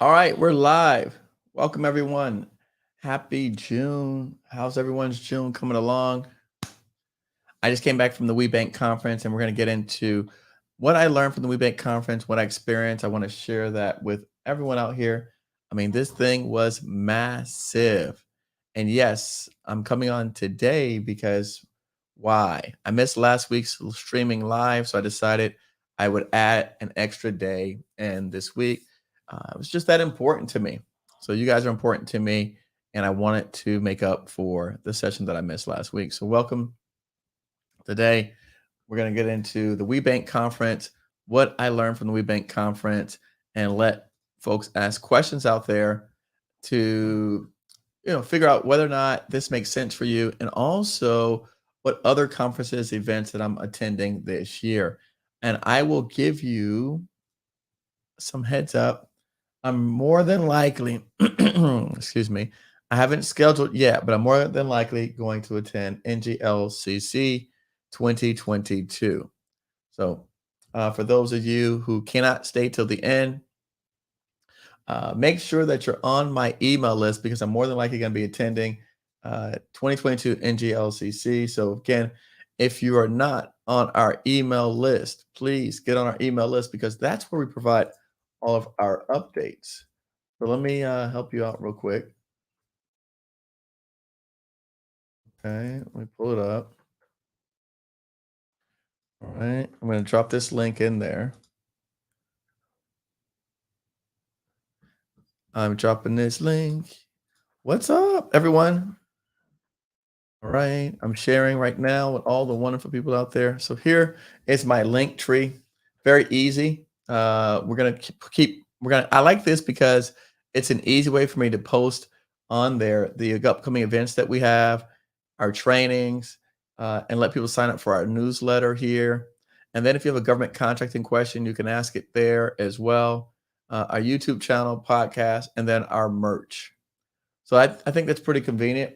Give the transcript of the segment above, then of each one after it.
All right, we're live. Welcome, everyone. Happy June. How's everyone's June coming along? I just came back from the WBENC Conference, and we're going to get into what I learned from the WBENC Conference, what I experienced. I want to share that with everyone out here. I mean, this thing was massive. And yes, I'm coming on today because why? I missed last week's streaming live, so I decided I would add an extra day. And this week, it was just that important to me. So you guys are important to me, and I wanted to make up for the session that I missed last week. So welcome today. We're going to get into the WBENC Conference, what I learned from the WBENC Conference, and let folks ask questions out there to figure out whether or not this makes sense for you, and also what other conferences, events that I'm attending this year. And I will give you some heads up. I'm more than likely, excuse me, I haven't scheduled yet, but I'm more than likely going to attend NGLCC 2022. So, for those of you who cannot stay till the end, make sure that you're on my email list because I'm more than likely going to be attending 2022 NGLCC. So, again, if you are not on our email list, please get on our email list because that's where we provide all of our updates. So, let me help you out real quick. Okay, let me pull it up. All right, I'm going to drop this link in there. I'm dropping this link. What's up, everyone? All right, I'm sharing right now with all the wonderful people out there. So here is my link tree. Very easy. We're gonna keep. We're gonna. I like this because it's an easy way for me to post on there the upcoming events that we have, our trainings, and let people sign up for our newsletter here. And then if you have a government contracting question, you can ask it there as well. Our YouTube channel, podcast, and then our merch. So I think that's pretty convenient.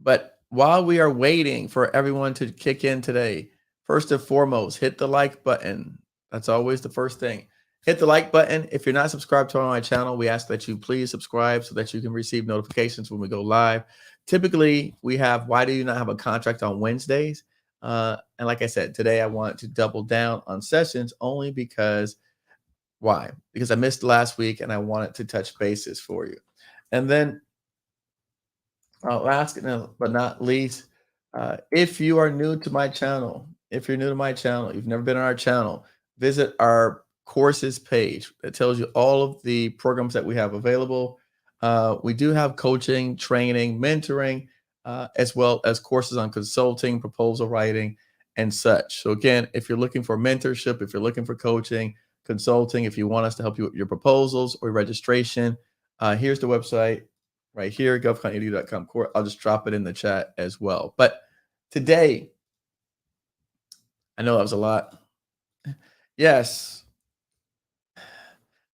But while we are waiting for everyone to kick in today, first and foremost, hit the like button. That's always the first thing. Hit the like button. If you're not subscribed to my channel, we ask that you please subscribe so that you can receive notifications when we go live. Typically, we have Why Do You Not Have a Contract on Wednesdays? And like I said, today I want to double down on sessions only because why? Because I missed last week and I wanted to touch bases for you. And then last but not least, if you are new to my channel, if you're new to my channel, you've never been on our channel, visit our courses page that tells you all of the programs that we have available. We do have coaching, training, mentoring, as well as courses on consulting, proposal writing, and such. So again, if you're looking for mentorship, if you're looking for coaching, consulting, if you want us to help you with your proposals or registration, here's the website right here, govconedu.com. I'll just drop it in the chat as well. But today, I know that was a lot. Yes,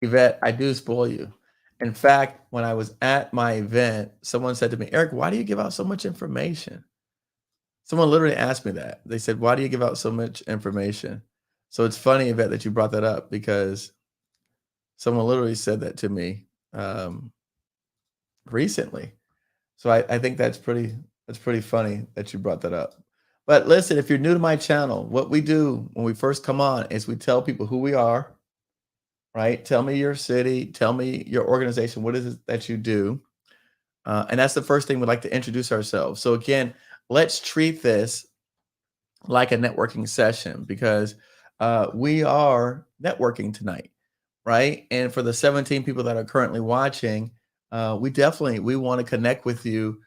Yvette, I do spoil you. In fact, when I was at my event, someone said to me, Eric, why do you give out so much information? Someone literally asked me that. They said, why do you give out so much information? So it's funny, Yvette, that you brought that up because someone literally said that to me recently. So I think that's pretty funny that you brought that up. But listen, if you're new to my channel, what we do when we first come on is we tell people who we are, right? Tell me your city, tell me your organization, what is it that you do? And that's the first thing we'd like to introduce ourselves. So again, let's treat this like a networking session because we are networking tonight, right? And for the 17 people that are currently watching, we want to connect with you,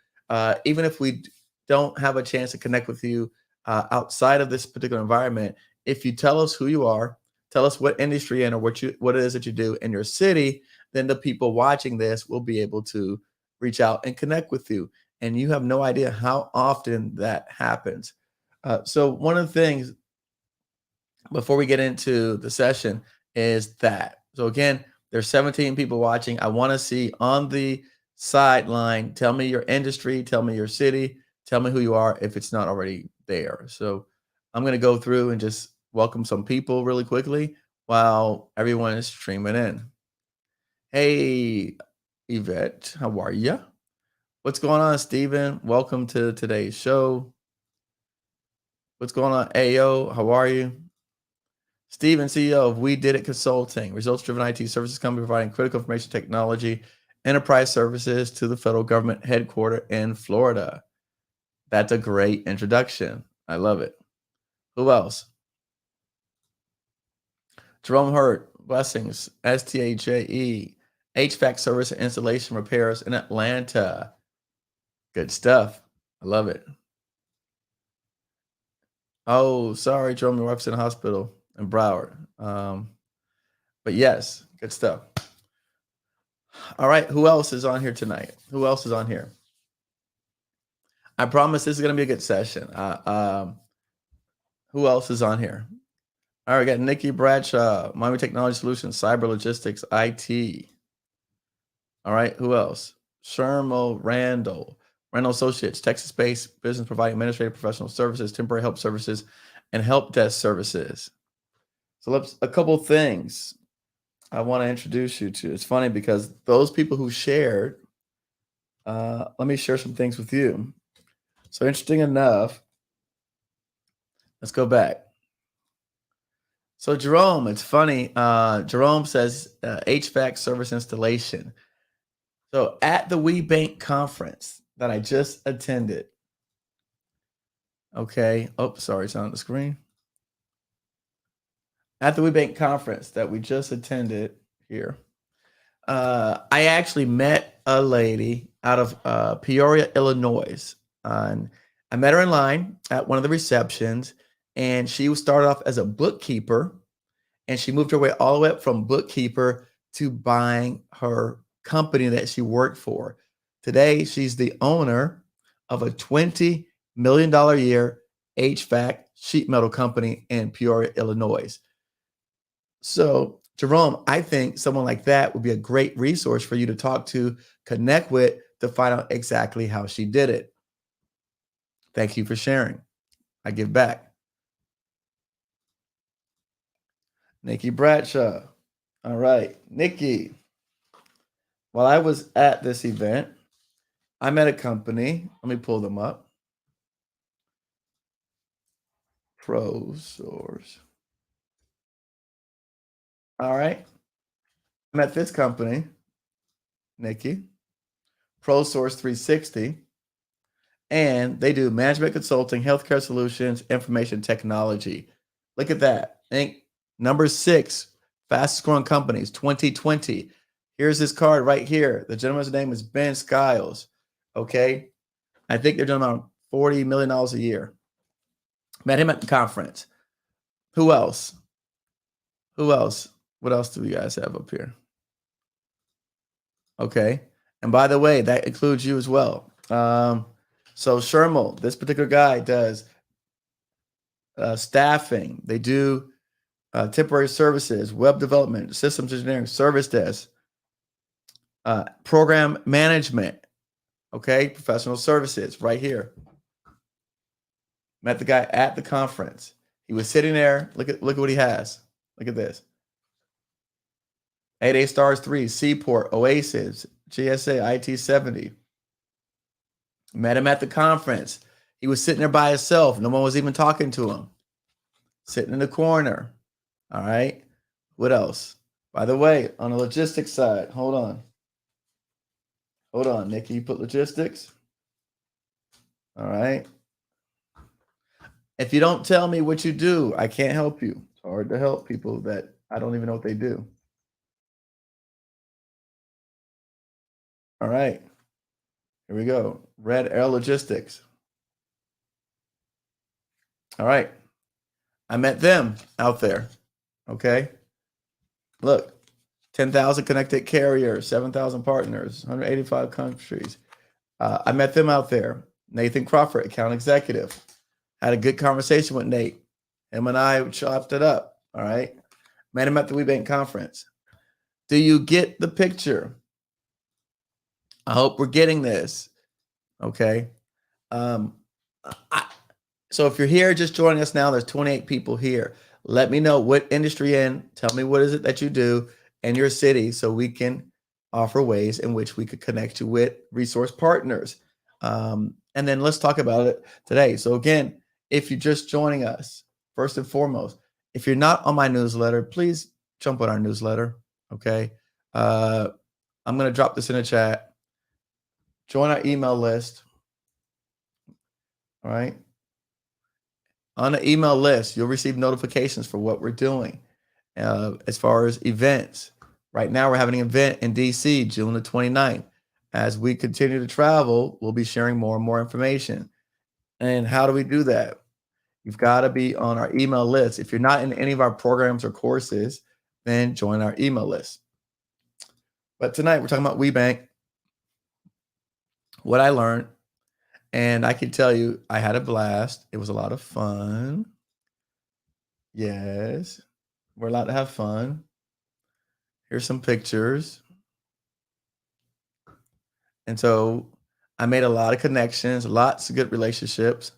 even if we don't have a chance to connect with you outside of this particular environment. If you tell us who you are, tell us what industry and or what it is that you do in your city, then the people watching this will be able to reach out and connect with you. And you have no idea how often that happens. So one of the things before we get into the session is that. So again, there's 17 people watching. I want to see on the sideline, tell me your industry, tell me your city, tell me who you are if it's not already there. So I'm going to go through and just welcome some people really quickly while everyone is streaming in. Hey, Yvette, how are you? What's going on, Stephen? Welcome to today's show. What's going on, Ayo? How are you? Stephen, CEO of We Did It Consulting, results-driven IT services company providing critical information technology enterprise services to the federal government headquartered in Florida. That's a great introduction. I love it. Who else? Jerome Hurt, blessings, STAJE, HVAC service and installation repairs in Atlanta. Good stuff. I love it. Oh, sorry, Jerome, your wife's in the hospital in Broward. But yes, good stuff. All right, who else is on here tonight? Who else is on here? I promise this is going to be a good session. Who else is on here? All right, we got Nikki Bradshaw, Miami Technology Solutions, Cyber Logistics, IT. All right, who else? Shermo Randall, Randall Associates, Texas-based business providing administrative professional services, temporary help services, and help desk services. So let's a couple things I want to introduce you to. It's funny because those people who shared, let me share some things with you. So interesting enough, let's go back. So Jerome, it's funny. Jerome says HVAC service installation. So at the WBENC Conference that I just attended, okay. Oh, sorry, it's on the screen. At the WBENC Conference that we just attended here, I actually met a lady out of Peoria, Illinois. And I met her in line at one of the receptions, and she started off as a bookkeeper, and she moved her way all the way up from bookkeeper to buying her company that she worked for. Today, she's the owner of a $20 million a year HVAC sheet metal company in Peoria, Illinois. So, Jerome, I think someone like that would be a great resource for you to talk to, connect with, to find out exactly how she did it. Thank you for sharing. I give back. Nikki Bradshaw. All right, Nikki. While I was at this event, I met a company. Let me pull them up. ProSource. All right. I met this company, Nikki, ProSource 360, and they do management consulting, healthcare solutions, information technology. Look at that. Inc. Number 6, fastest growing companies, 2020. Here's his card right here. The gentleman's name is Ben Skiles. Okay. I think they're doing around $40 million a year. Met him at the conference. Who else? Who else? What else do we guys have up here? Okay. And by the way, that includes you as well. So Shermo, this particular guy does staffing. They do temporary services, web development, systems engineering, service desk, program management. Okay. Professional services right here. Met the guy at the conference. He was sitting there. Look at what he has. Look at this. 8A Stars 3, Seaport, Oasis, GSA, IT 70. Met him at the conference. He was sitting there by himself. No one was even talking to him. Sitting in the corner. All right. What else? By the way, on the logistics side, hold on. Hold on, Nikki. You put logistics. All right. If you don't tell me what you do, I can't help you. It's hard to help people that I don't even know what they do. All right. Here we go. Red Air Logistics. All right. I met them out there. Okay. Look, 10,000 connected carriers, 7,000 partners, 185 countries. I met them out there. Nathan Crawford, account executive. Had a good conversation with Nate. Him and I chopped it up. All right. Met him at the WBENC Conference. Do you get the picture? I hope we're getting this. Okay. So if you're here just joining us now, there's 28 people here. Let me know what industry you're in. Tell me what is it that you do in your city so we can offer ways in which we could connect you with resource partners. And then let's talk about it today. So again, if you're just joining us, first and foremost, if you're not on my newsletter, please jump on our newsletter. Okay. I'm going to drop this in the chat. Join our email list. All right. On the email list, you'll receive notifications for what we're doing as far as events. Right now, we're having an event in DC, June the 29th. As we continue to travel, we'll be sharing more and more information. And how do we do that? You've got to be on our email list. If you're not in any of our programs or courses, then join our email list. But tonight, we're talking about WBENC, what I learned. And I can tell you, I had a blast. It was a lot of fun. Yes, we're allowed to have fun. Here's some pictures. And so I made a lot of connections, lots of good relationships.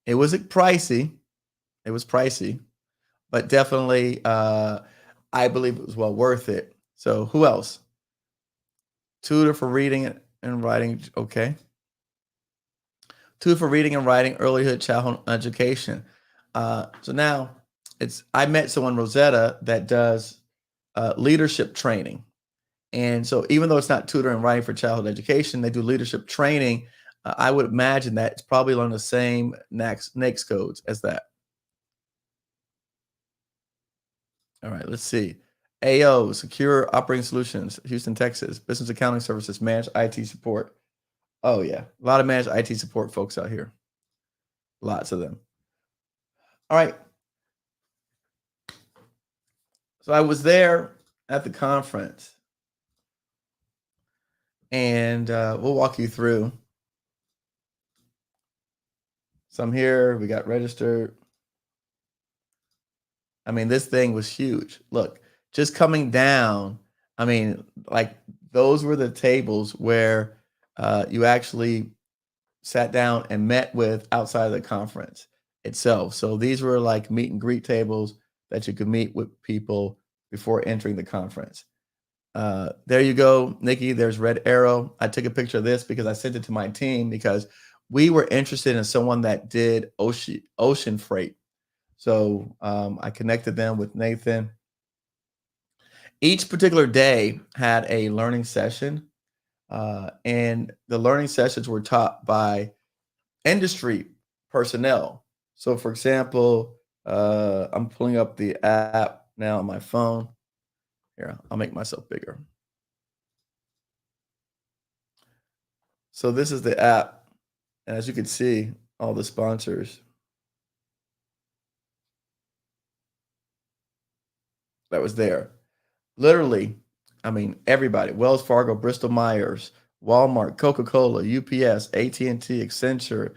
It was pricey. It was pricey, but definitely I believe it was well worth it. So who else? Tutor for reading and writing. Okay. Tutor for reading and writing, earlyhood childhood education. So now I met someone, Rosetta, that does leadership training. And so even though it's not tutoring and writing for childhood education, they do leadership training. I would imagine that it's probably along the same NAICS codes as that. All right, let's see. AO, Secure Operating Solutions, Houston, Texas. Business Accounting Services, Managed IT Support. Oh, yeah. A lot of managed IT support folks out here. Lots of them. All right. So I was there at the conference. And we'll walk you through. So I'm here. We got registered. I mean, this thing was huge. Look, just coming down, I mean, like those were the tables where you actually sat down and met with outside of the conference itself. So these were like meet and greet tables that you could meet with people before entering the conference. There you go, Nikki. There's red arrow. I took a picture of this because I sent it to my team because we were interested in someone that did ocean freight. So I connected them with Nathan. Each particular day had a learning session, and the learning sessions were taught by industry personnel. So, for example, I'm pulling up the app now on my phone. Here, I'll make myself bigger. So this is the app. And as you can see, all the sponsors that was there. Literally, I mean, everybody. Wells Fargo, Bristol Myers, Walmart, Coca-Cola, UPS, AT&T, Accenture,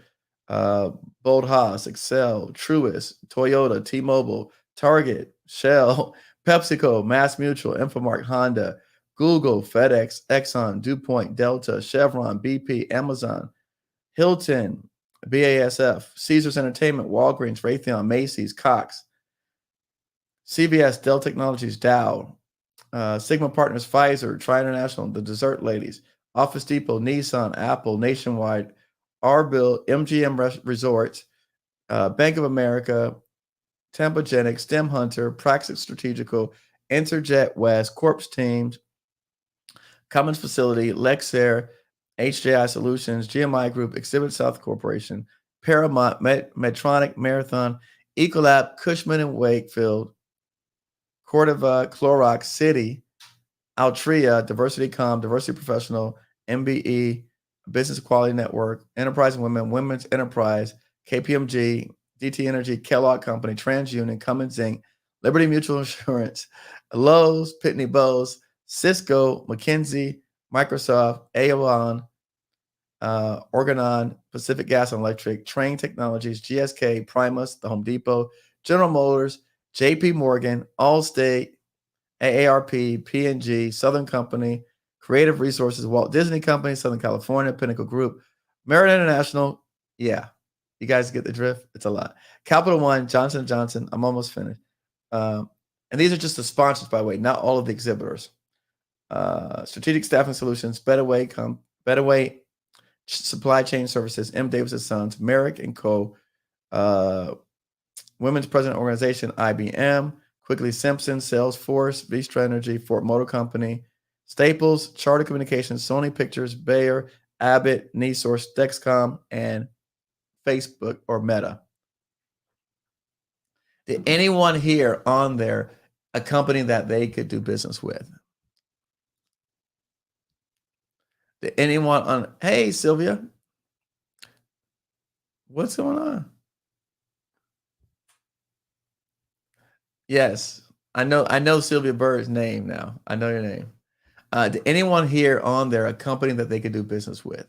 Bold Haas, Excel, Truist, Toyota, T-Mobile, Target, Shell, PepsiCo, Mass Mutual, Infomark, Honda, Google, FedEx, Exxon, DuPont, Delta, Chevron, BP, Amazon, Hilton, BASF, Caesars Entertainment, Walgreens, Raytheon, Macy's, Cox, CVS, Dell Technologies, Dow, Sigma Partners, Pfizer, Tri International, the Dessert Ladies, Office Depot, Nissan, Apple, Nationwide, Arbill, MGM Resorts, Bank of America, Tempogenic, Stem Hunter, Praxis Strategical, Interjet West, Corpse Teams, Cummins Facility, Lexair, HJI Solutions, GMI Group, Exhibit South Corporation, Paramount, Medtronic, Marathon, Ecolab, Cushman and Wakefield, Cordova, Clorox, City, Altria, DiversityCom, Diversity Professional, MBE, Business Equality Network, Enterprise Women, Women's Enterprise, KPMG, DT Energy, Kellogg Company, TransUnion, Cummins Inc., Liberty Mutual Insurance, Lowe's, Pitney Bowes, Cisco, McKinsey, Microsoft, Avon, Organon, Pacific Gas and Electric, Train Technologies, GSK, Primus, The Home Depot, General Motors, JP Morgan, Allstate, AARP, P&G, Southern Company, Creative Resources, Walt Disney Company, Southern California, Pinnacle Group, Merit International. Yeah, you guys get the drift. It's a lot. Capital One, Johnson & Johnson. I'm almost finished. And these are just the sponsors, by the way, not all of the exhibitors. Strategic Staffing Solutions, Better Way Supply Chain Services, M. Davis & Sons, Merrick & Co., Women's President Organization, IBM, Quigley Simpson, Salesforce, Vistra Energy, Ford Motor Company, Staples, Charter Communications, Sony Pictures, Bayer, Abbott, NeSource, Dexcom, and Facebook or Meta. Did anyone here on there a company that they could do business with? Did anyone on? Hey, Sylvia, what's going on? Yes, I know Sylvia Bird's name now. I know your name. Did anyone here on there a company that they could do business with?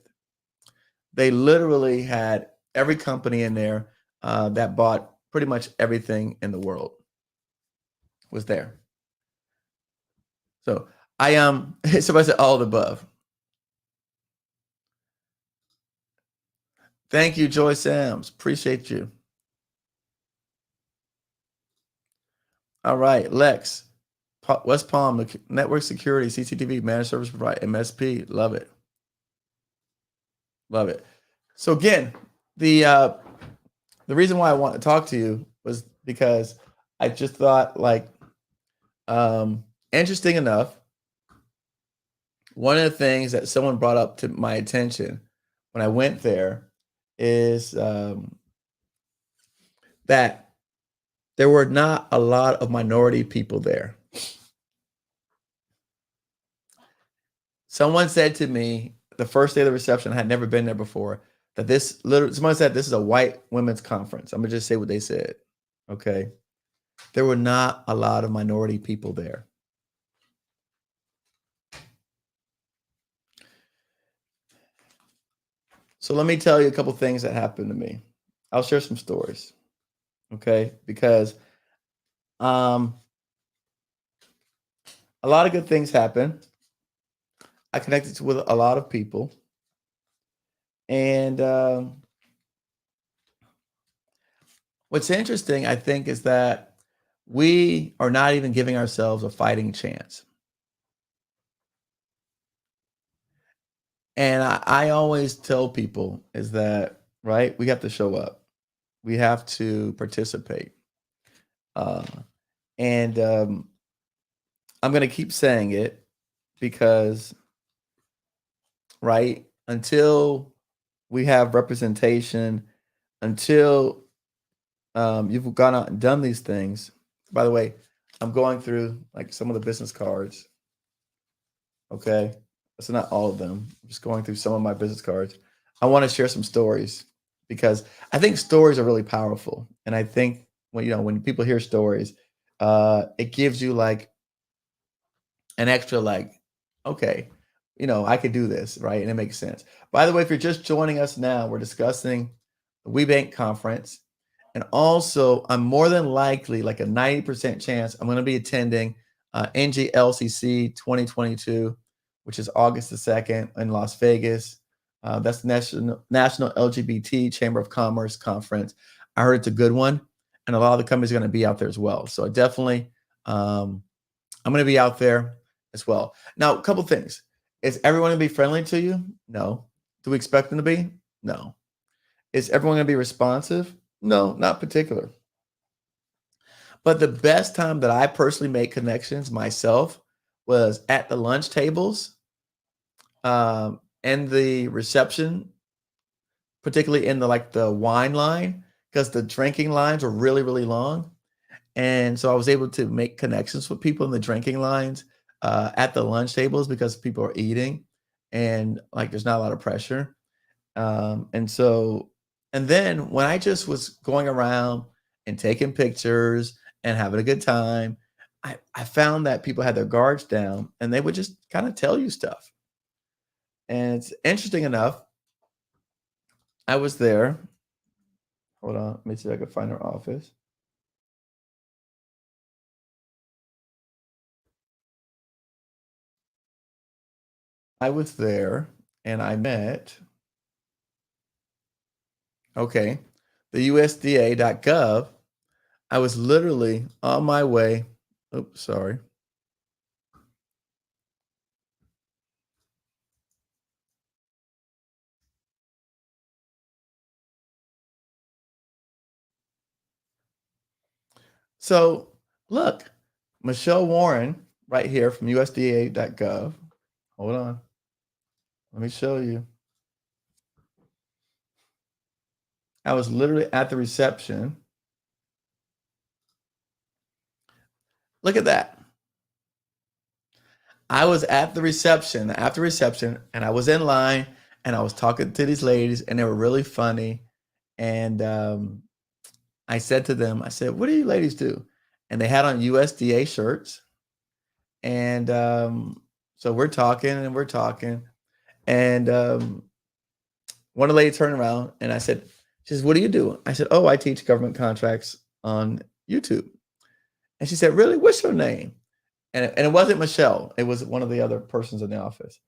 They literally had every company in there that bought pretty much everything in the world was there. So somebody said all of the above. Thank you, Joy Sams. Appreciate you. All right, Lex, West Palm, network security, CCTV, managed service provider, MSP. Love it. Love it. So again, the reason why I want to talk to you was because I just thought, like, interesting enough, one of the things that someone brought up to my attention when I went there is that there were not a lot of minority people there. Someone said to me the first day of the reception, I had never been there before, that someone said this is a white women's conference. I'm gonna just say what they said. Okay. There were not a lot of minority people there. So let me tell you a couple things that happened to me. I'll share some stories. Okay, because a lot of good things happen. I connected with a lot of people, and what's interesting, I think, is that we are not even giving ourselves a fighting chance. And I always tell people is that, right, we have to show up. We have to participate. And I'm going to keep saying it because, right, until we have representation, until you've gone out and done these things. By the way, I'm going through like some of the business cards. Okay. So not all of them. I'm just going through some of my business cards. I want to share some stories because I think stories are really powerful. And I think when people hear stories, it gives you like an extra like, okay, I could do this, right? And it makes sense. By the way, if you're just joining us now, we're discussing the WBENC Conference. And also, I'm more than likely, like a 90% chance, I'm going to be attending NGLCC 2022, which is August the 2nd in Las Vegas. That's the National LGBT Chamber of Commerce Conference. I heard it's a good one, and a lot of the companies are going to be out there as well. So definitely, I'm going to be out there as well. Now, a couple things. Is everyone going to be friendly to you? No. Do we expect them to be? No. Is everyone going to be responsive? No, not particular. But the best time that I personally made connections myself was at the lunch tables and the reception, particularly in the wine line, because the drinking lines were really, really long. And so I was able to make connections with people in the drinking lines at the lunch tables because people are eating and like there's not a lot of pressure. And then when I just was going around and taking pictures and having a good time, I found that people had their guards down and they would just kind of tell you stuff. And it's interesting enough. I was there. Hold on. Let me see if I can find her office. I was there and I met, okay, the USDA.gov. I was literally on my way. Oops, sorry. So look, Michelle Warren right here from USDA.gov. Hold on. Let me show you. I was literally at the reception. Look at that. I was at the reception, after reception, and I was in line, and I was talking to these ladies, and they were really funny. And I said to them, I said, what do you ladies do? And they had on USDA shirts. And so we're talking and we're talking. And one of the ladies turned around and I said, she says, what do you do? I said, oh, I teach government contracts on YouTube. And she said, really? What's your name? And it wasn't Michelle. It was one of the other persons in the office.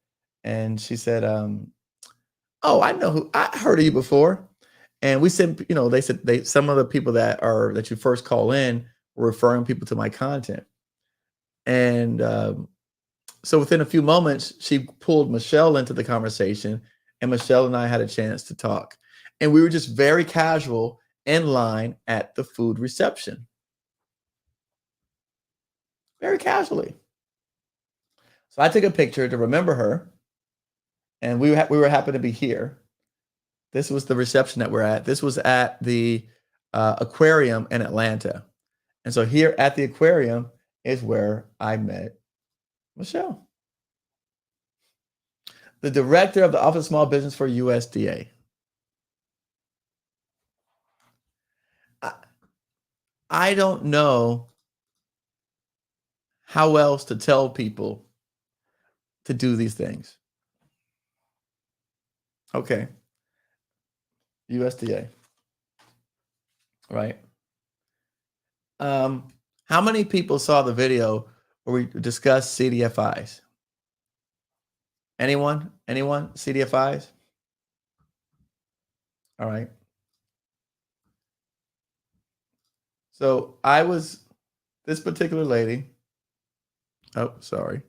And she said, oh, I know who, I heard of you before. And we said, you know, they said some of the people that you first call in were referring people to my content. And so within a few moments, she pulled Michelle into the conversation, and Michelle and I had a chance to talk. And we were just very casual in line at the food reception. Very casually. So I took a picture to remember her, and we were happy to be here. This was the reception that we're at. This was at the aquarium in Atlanta. And so here at the aquarium is where I met Michelle, the director of the Office of Small Business for USDA. I don't know how else to tell people to do these things. Okay. USDA. Right. How many people saw the video where we discussed CDFIs? Anyone? Anyone? CDFIs? All right. So I was this particular lady. Oh, sorry.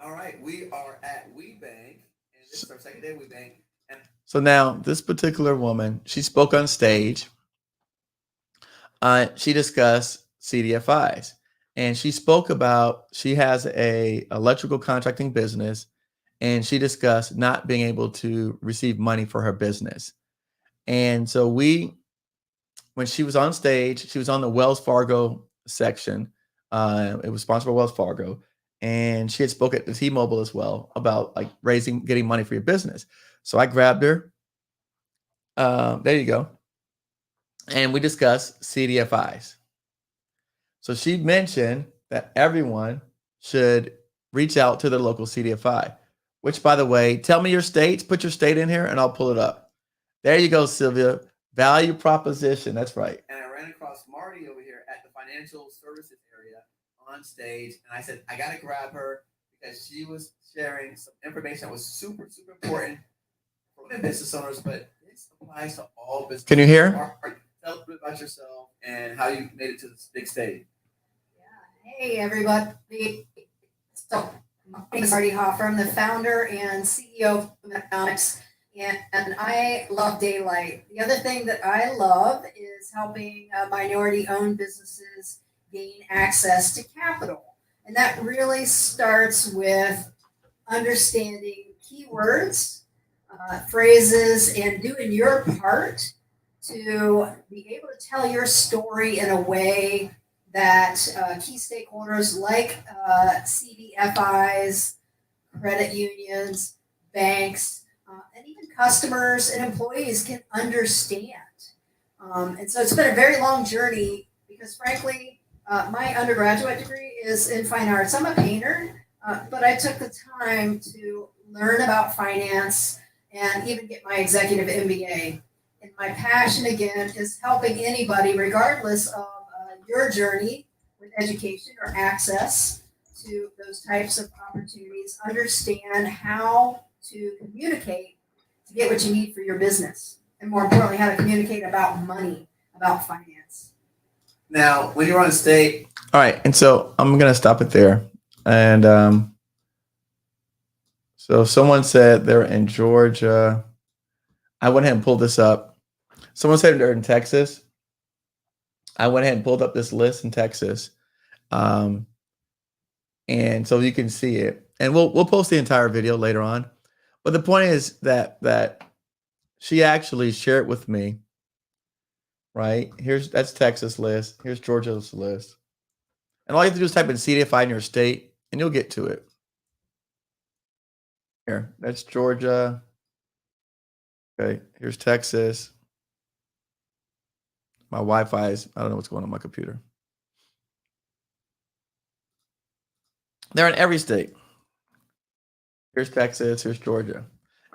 All right, we are at WBENC, and this is our second day at WBENC. And so now this particular woman, she spoke on stage. She discussed CDFIs, and she spoke about she has a electrical contracting business, and she discussed not being able to receive money for her business. And so when she was on stage, she was on the Wells Fargo section. It was sponsored by Wells Fargo. And she had spoken at the T-Mobile as well about like getting money for your business. So I grabbed her. There you go. And we discussed CDFIs. So she mentioned that everyone should reach out to their local CDFI, which, by the way, tell me your states, put your state in here and I'll pull it up. There you go, Sylvia. Value proposition. That's right. And I ran across Marty over here at the financial services area on stage. And I said, I got to grab her because she was sharing some information that was super, super important for business owners, but it applies to all business. Can you hear? Tell us a bit about yourself and how you made it to this big stage. Yeah. Hey, everybody. So, my name is Marty Hoffer. I'm the founder and CEO of NAICS, and I love daylight. The other thing that I love is helping minority-owned businesses gain access to capital. And that really starts with understanding keywords, phrases, and doing your part to be able to tell your story in a way that key stakeholders like CDFIs, credit unions, banks, and even customers and employees can understand. And so it's been a very long journey because, frankly, my undergraduate degree is in fine arts. I'm a painter, but I took the time to learn about finance and even get my executive MBA. And my passion, again, is helping anybody, regardless of your journey with education or access to those types of opportunities, understand how to communicate to get what you need for your business. And more importantly, how to communicate about money, about finance. Now, when you're on stage. All right. And so I'm going to stop it there. And so someone said they're in Georgia. I went ahead and pulled this up. Someone said they're in Texas. I went ahead and pulled up this list in Texas. And so you can see it. And we'll post the entire video later on. But the point is that she actually shared with me, right? That's Texas list. Here's Georgia's list. And all you have to do is type in CDFI in your state, and you'll get to it. Here, that's Georgia. Okay, here's Texas. My Wi-Fi is, I don't know what's going on my computer. They're in every state. Here's Texas, here's Georgia.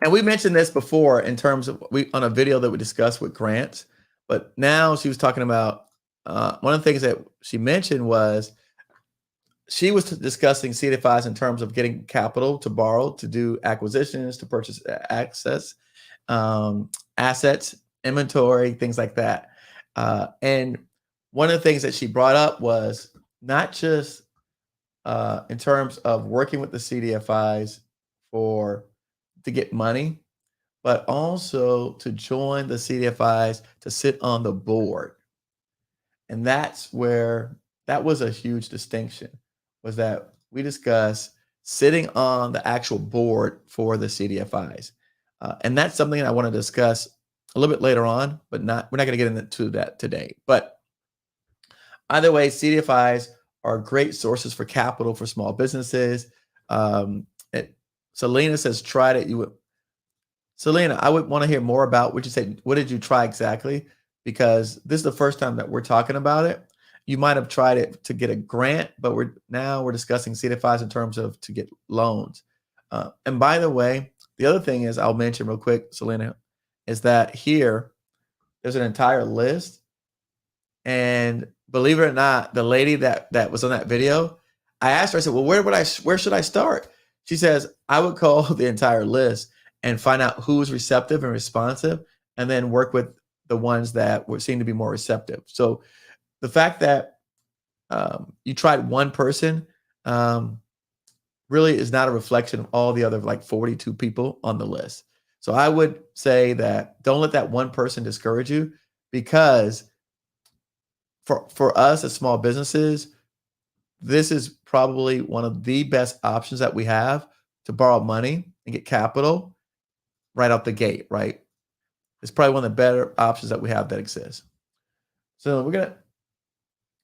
And we mentioned this before in terms of on a video that we discussed with grants, but now she was talking about one of the things that she mentioned was she was discussing CDFIs in terms of getting capital to borrow, to do acquisitions, to purchase assets, inventory, things like that. And one of the things that she brought up was not just in terms of working with the CDFIs to get money, but also to join the CDFIs to sit on the board. And that's where that was a huge distinction, was that we discussed sitting on the actual board for the CDFIs. And that's something I want to discuss a little bit later on, but we're not going to get into that today. But either way, CDFIs are great sources for capital for small businesses. Selena says, tried it. Selena, I would want to hear more about what you said. What did you try exactly? Because this is the first time that we're talking about it. You might have tried it to get a grant, but we're discussing CDFIs in terms of to get loans. And by the way, the other thing is I'll mention real quick, Selena, is that here there's an entire list. And believe it or not, the lady that was on that video, I asked her, I said, well, where should I start? She says, I would call the entire list and find out who's receptive and responsive, and then work with the ones that would seem to be more receptive. So the fact that you tried one person really is not a reflection of all the other like 42 people on the list. So I would say that don't let that one person discourage you, because for us as small businesses, this is probably one of the best options that we have to borrow money and get capital right out the gate, right? It's probably one of the better options that we have that exists. So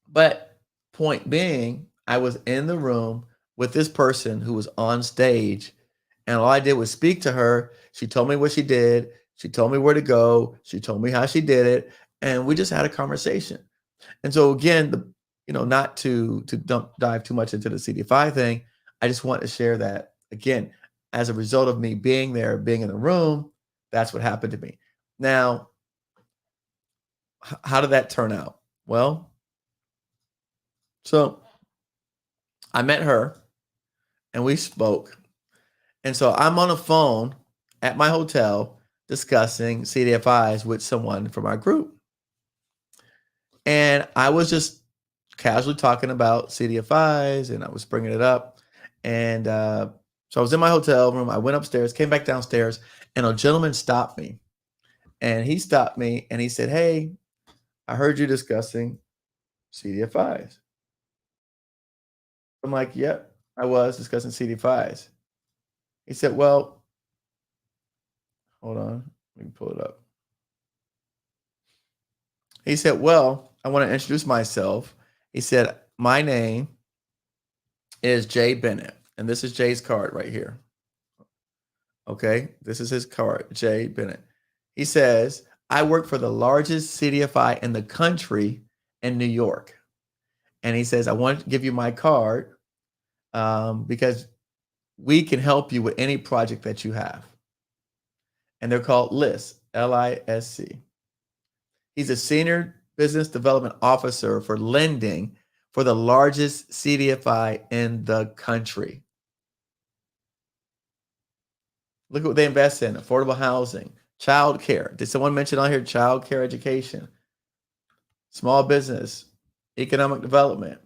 but point being, I was in the room with this person who was on stage, and all I did was speak to her. She told me what she did. She told me where to go. She told me how she did it. And we just had a conversation. And so again, not to dive too much into the CDFI thing, I just want to share that, again, as a result of me being there, being in the room, that's what happened to me. Now, how did that turn out? Well, so I met her and we spoke. And so I'm on a phone at my hotel discussing CDFIs with someone from our group. And I was just casually talking about CDFIs, and I was bringing it up. And so I was in my hotel room. I went upstairs, came back downstairs, and a gentleman stopped me. And he stopped me and he said, hey, I heard you discussing CDFIs. I'm like, yep, I was discussing CDFIs. He said, well, hold on, let me pull it up. He said, well, I want to introduce myself. He said, my name is Jay Bennett, and this is Jay's card right here. Okay, this is his card, Jay Bennett. He says, I work for the largest CDFI in the country in New York. And he says, I want to give you my card because we can help you with any project that you have. And they're called LISC, L-I-S-C. He's a senior business development officer for lending for the largest CDFI in the country. Look at what they invest in: affordable housing, child care. Did someone mention on here child care education, small business, economic development,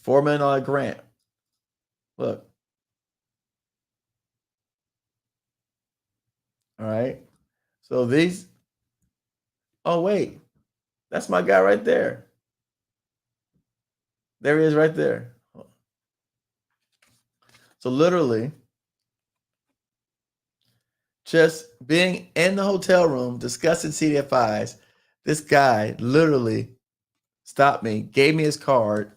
$4 million grant? Look. All right. So these Oh, wait. That's my guy right there. There he is right there. So literally, just being in the hotel room discussing CDFIs, this guy literally stopped me, gave me his card,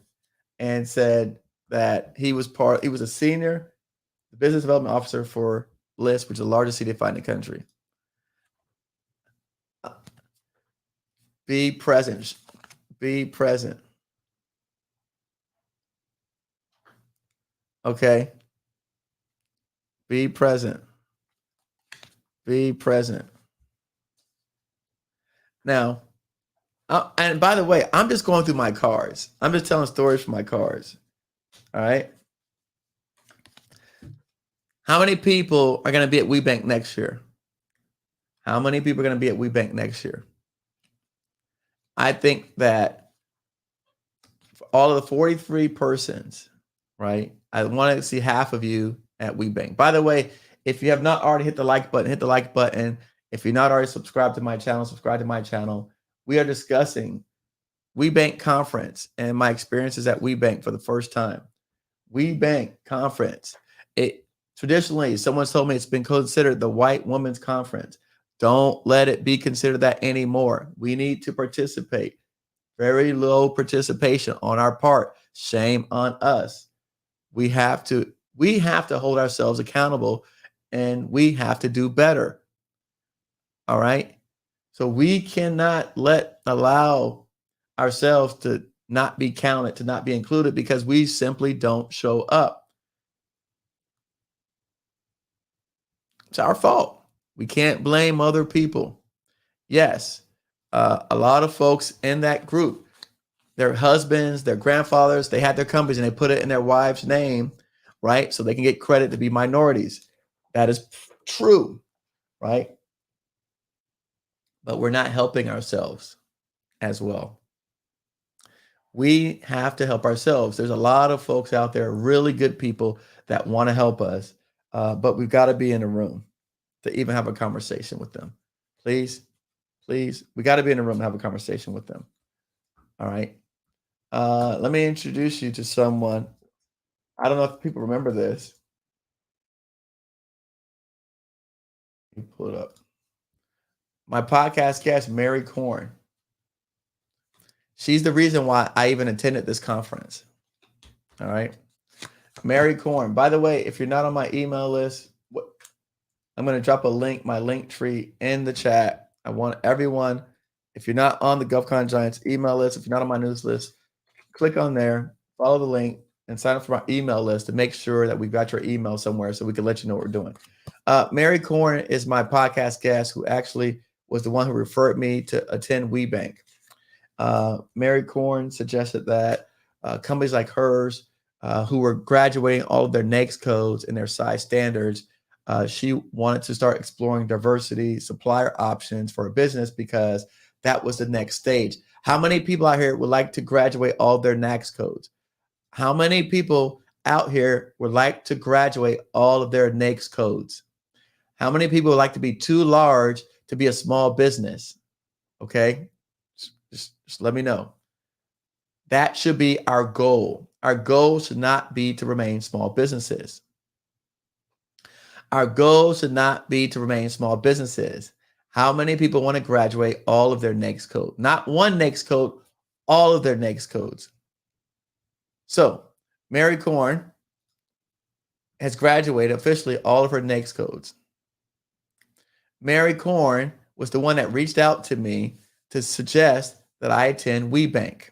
and said that he was a senior business development officer for Bliss, which is the largest CDFI in the country. Be present. Be present. Okay. Be present. Be present. Now, and by the way, I'm just going through my cards. I'm just telling stories from my cards. All right. How many people are going to be at WBENC next year? How many people are going to be at WBENC next year? I think that for all of the 43 persons, right? I want to see half of you at WBENC. By the way, if you have not already hit the like button, hit the like button. If you're not already subscribed to my channel, subscribe to my channel. We are discussing WBENC Conference and my experiences at WBENC for the first time. WBENC Conference. It traditionally, someone's told me it's been considered the white woman's conference. Don't let it be considered that anymore. We need to participate. Very low participation on our part. Shame on us. We have to hold ourselves accountable, and we have to do better. All right. So we cannot allow ourselves to not be counted, to not be included, because we simply don't show up. It's our fault. We can't blame other people. Yes, a lot of folks in that group, their husbands, their grandfathers, they had their companies and they put it in their wife's name, right? So they can get credit to be minorities. That is true, right? But we're not helping ourselves as well. We have to help ourselves. There's a lot of folks out there, really good people that want to help us, but we've got to be in a room to even have a conversation with them. Please, we got to be in a room and have a conversation with them. All right. Let me introduce you to someone. I don't know if people remember this. Let me pull it up. My podcast guest, Mary Korn. She's the reason why I even attended this conference. All right. Mary Korn. By the way, if you're not on my email list, I'm going to drop a link, my Linktree in the chat. I want everyone, if you're not on the GovCon Giants email list, if you're not on my news list, click on there, follow the link, and sign up for my email list to make sure that we've got your email somewhere so we can let you know what we're doing. Mary Korn is my podcast guest who actually was the one who referred me to attend WBENC. Mary Korn suggested that companies like hers who were graduating all of their NAICS codes and their size standards, she wanted to start exploring diversity supplier options for a business because that was the next stage. How many people out here would like to graduate all their NAICS codes? How many people out here would like to graduate all of their NAICS codes? How many people would like to be too large to be a small business? Okay, just let me know. That should be our goal. Our goal should not be to remain small businesses. Our goal should not be to remain small businesses. How many people want to graduate all of their NAICS code? Not one NAICS code, all of their NAICS codes. So Mary Korn has graduated officially all of her NAICS codes. Mary Korn was the one that reached out to me to suggest that I attend WBENC.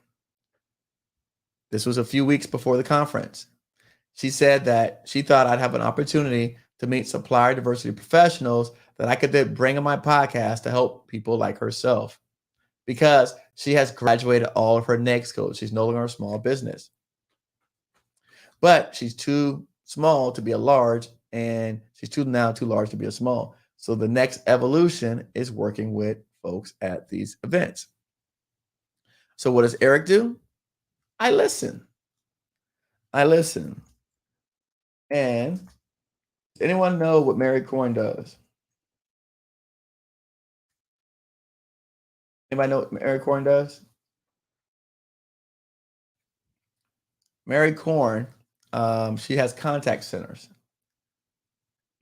This was a few weeks before the conference. She said that she thought I'd have an opportunity to meet supplier diversity professionals that I could then bring on my podcast to help people like herself, because she has graduated all of her NAICS codes. She's no longer a small business, but she's too small to be a large, and she's too large to be a small. So the next evolution is working with folks at these events. So what does Eric do? I listen. And does anyone know what Mary Korn does? Anybody know what Mary Korn does? Mary Korn, she has contact centers.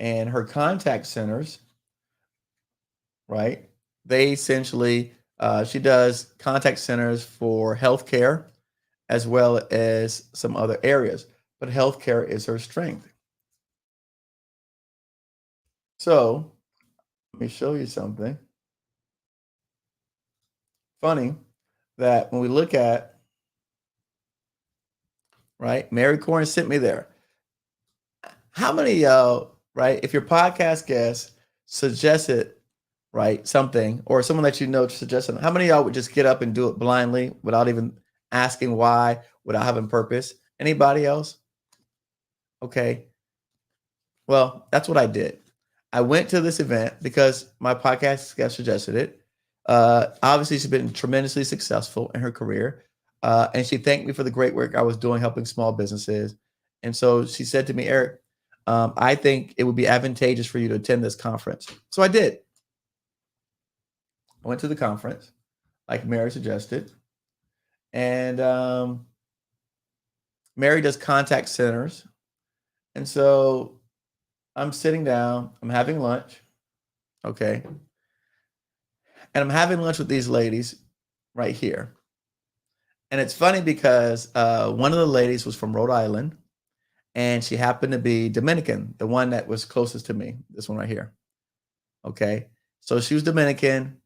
And her contact centers, right? They essentially, she does contact centers for healthcare as well as some other areas, but healthcare is her strength. So let me show you something funny that when we look at, right, Mary Korn sent me there. How many of y'all, right, if your podcast guest suggested, right, something or someone that you know suggested, how many of y'all would just get up and do it blindly without even asking why, without having purpose? Anybody else? Okay. Well, that's what I did. I went to this event because my podcast guest suggested it. Obviously, she's been tremendously successful in her career. And she thanked me for the great work I was doing helping small businesses. And so she said to me, Eric, I think it would be advantageous for you to attend this conference. So I did. I went to the conference, like Mary suggested. And Mary does contact centers. And so I'm sitting down, I'm having lunch. Okay. And I'm having lunch with these ladies right here. And it's funny because one of the ladies was from Rhode Island and she happened to be Dominican, the one that was closest to me, this one right here. Okay. So she was Dominican.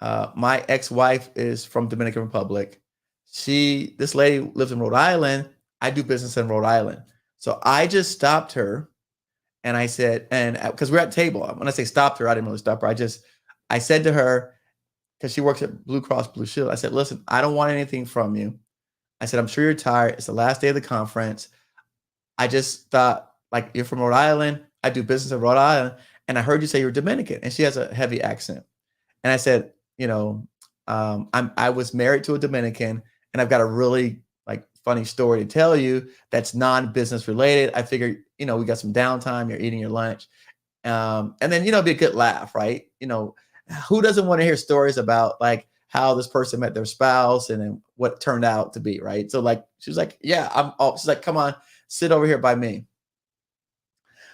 My ex-wife is from Dominican Republic. This lady lives in Rhode Island. I do business in Rhode Island. So I just stopped her and I said, and because we're at table, when I say stopped her, I didn't really stop her. I said to her, because she works at Blue Cross Blue Shield, I said, listen, I don't want anything from you. I said, I'm sure you're tired. It's the last day of the conference. I just thought, like, you're from Rhode Island. I do business in Rhode Island. And I heard you say you're Dominican. And she has a heavy accent. And I said, I was married to a Dominican, and I've got a really funny story to tell you that's non-business related. I figured, we got some downtime. You're eating your lunch. And then, be a good laugh, right? Who doesn't want to hear stories about how this person met their spouse and then what it turned out to be, right? So she was like, yeah, she's like, come on, sit over here by me.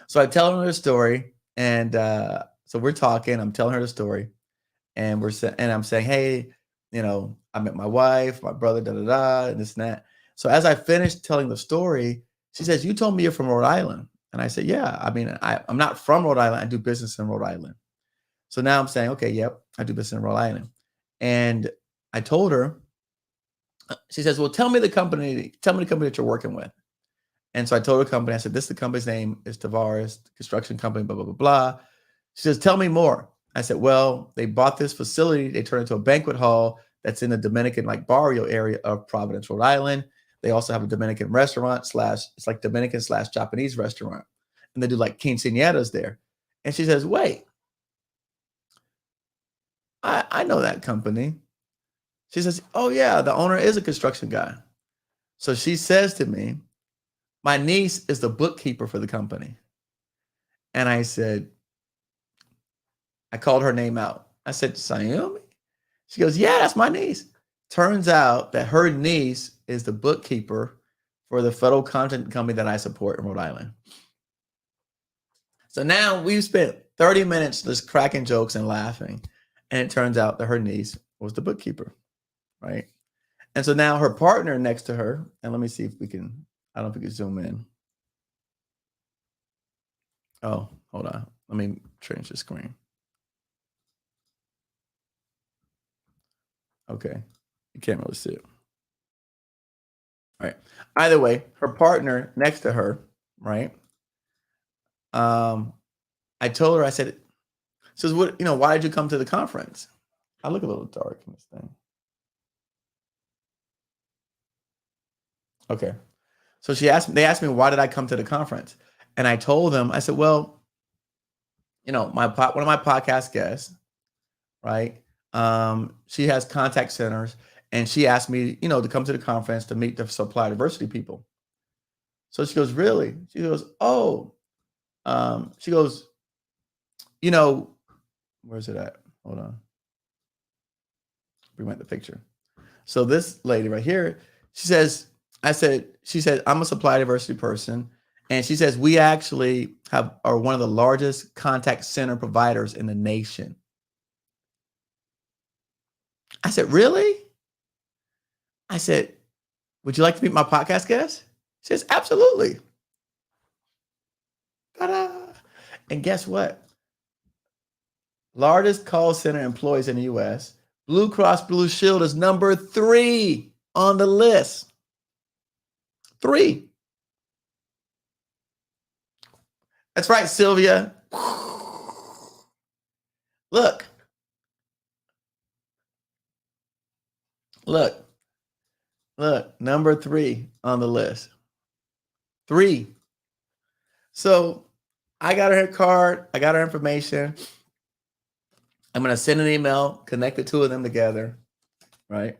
So I tell her the story. And so we're talking, I'm telling her the story. And I'm saying, hey, I met my wife, my brother, and this and that. So as I finished telling the story, she says, you told me you're from Rhode Island. And I said, yeah, I mean, I'm not from Rhode Island. I do business in Rhode Island. So now I'm saying, okay, yep, I do business in Rhode Island. And I told her, she says, well, tell me the company that you're working with. And so I told her company, I said, the company's name is Tavares Construction Company, blah, blah, blah, blah. She says, tell me more. I said, well, they bought this facility. They turned it into a banquet hall that's in the Dominican barrio area of Providence, Rhode Island. They also have a Dominican restaurant it's like Dominican / Japanese restaurant. And they do quinceañeras there. And she says, wait, I know that company. She says, oh yeah, the owner is a construction guy. So she says to me, my niece is the bookkeeper for the company. And I called her name out. I said, Sayumi? She goes, yeah, that's my niece. Turns out that her niece is the bookkeeper for the federal content company that I support in Rhode Island. So now we've spent 30 minutes just cracking jokes and laughing. And it turns out that her niece was the bookkeeper, right? And so now her partner next to her, and let me see if we can, I don't know if we can zoom in. Oh, hold on. Let me change the screen. Okay. You can't really see it. All right. Either way, her partner next to her, right? I told her, I said, says, what, why did you come to the conference? I look a little dark in this thing. Okay. So they asked me, why did I come to the conference? And I told them, I said, well, one of my podcast guests, right? She has contact centers, and she asked me, to come to the conference to meet the supplier diversity people. So she goes, really? She goes, oh, she goes, where's it at? Hold on. bring back the picture. So this lady right here, she said, I'm a supply diversity person. And she says, we actually are one of the largest contact center providers in the nation. I said, really? I said, would you like to meet my podcast guest? She says, absolutely. Ta-da. And guess what? Largest call center employees in the U.S. Blue Cross Blue Shield is number 3 on the list. 3. That's right, Sylvia. Look. Number 3 on the list. 3. So I got her card. I got her information. I'm going to send an email, connect the two of them together, right?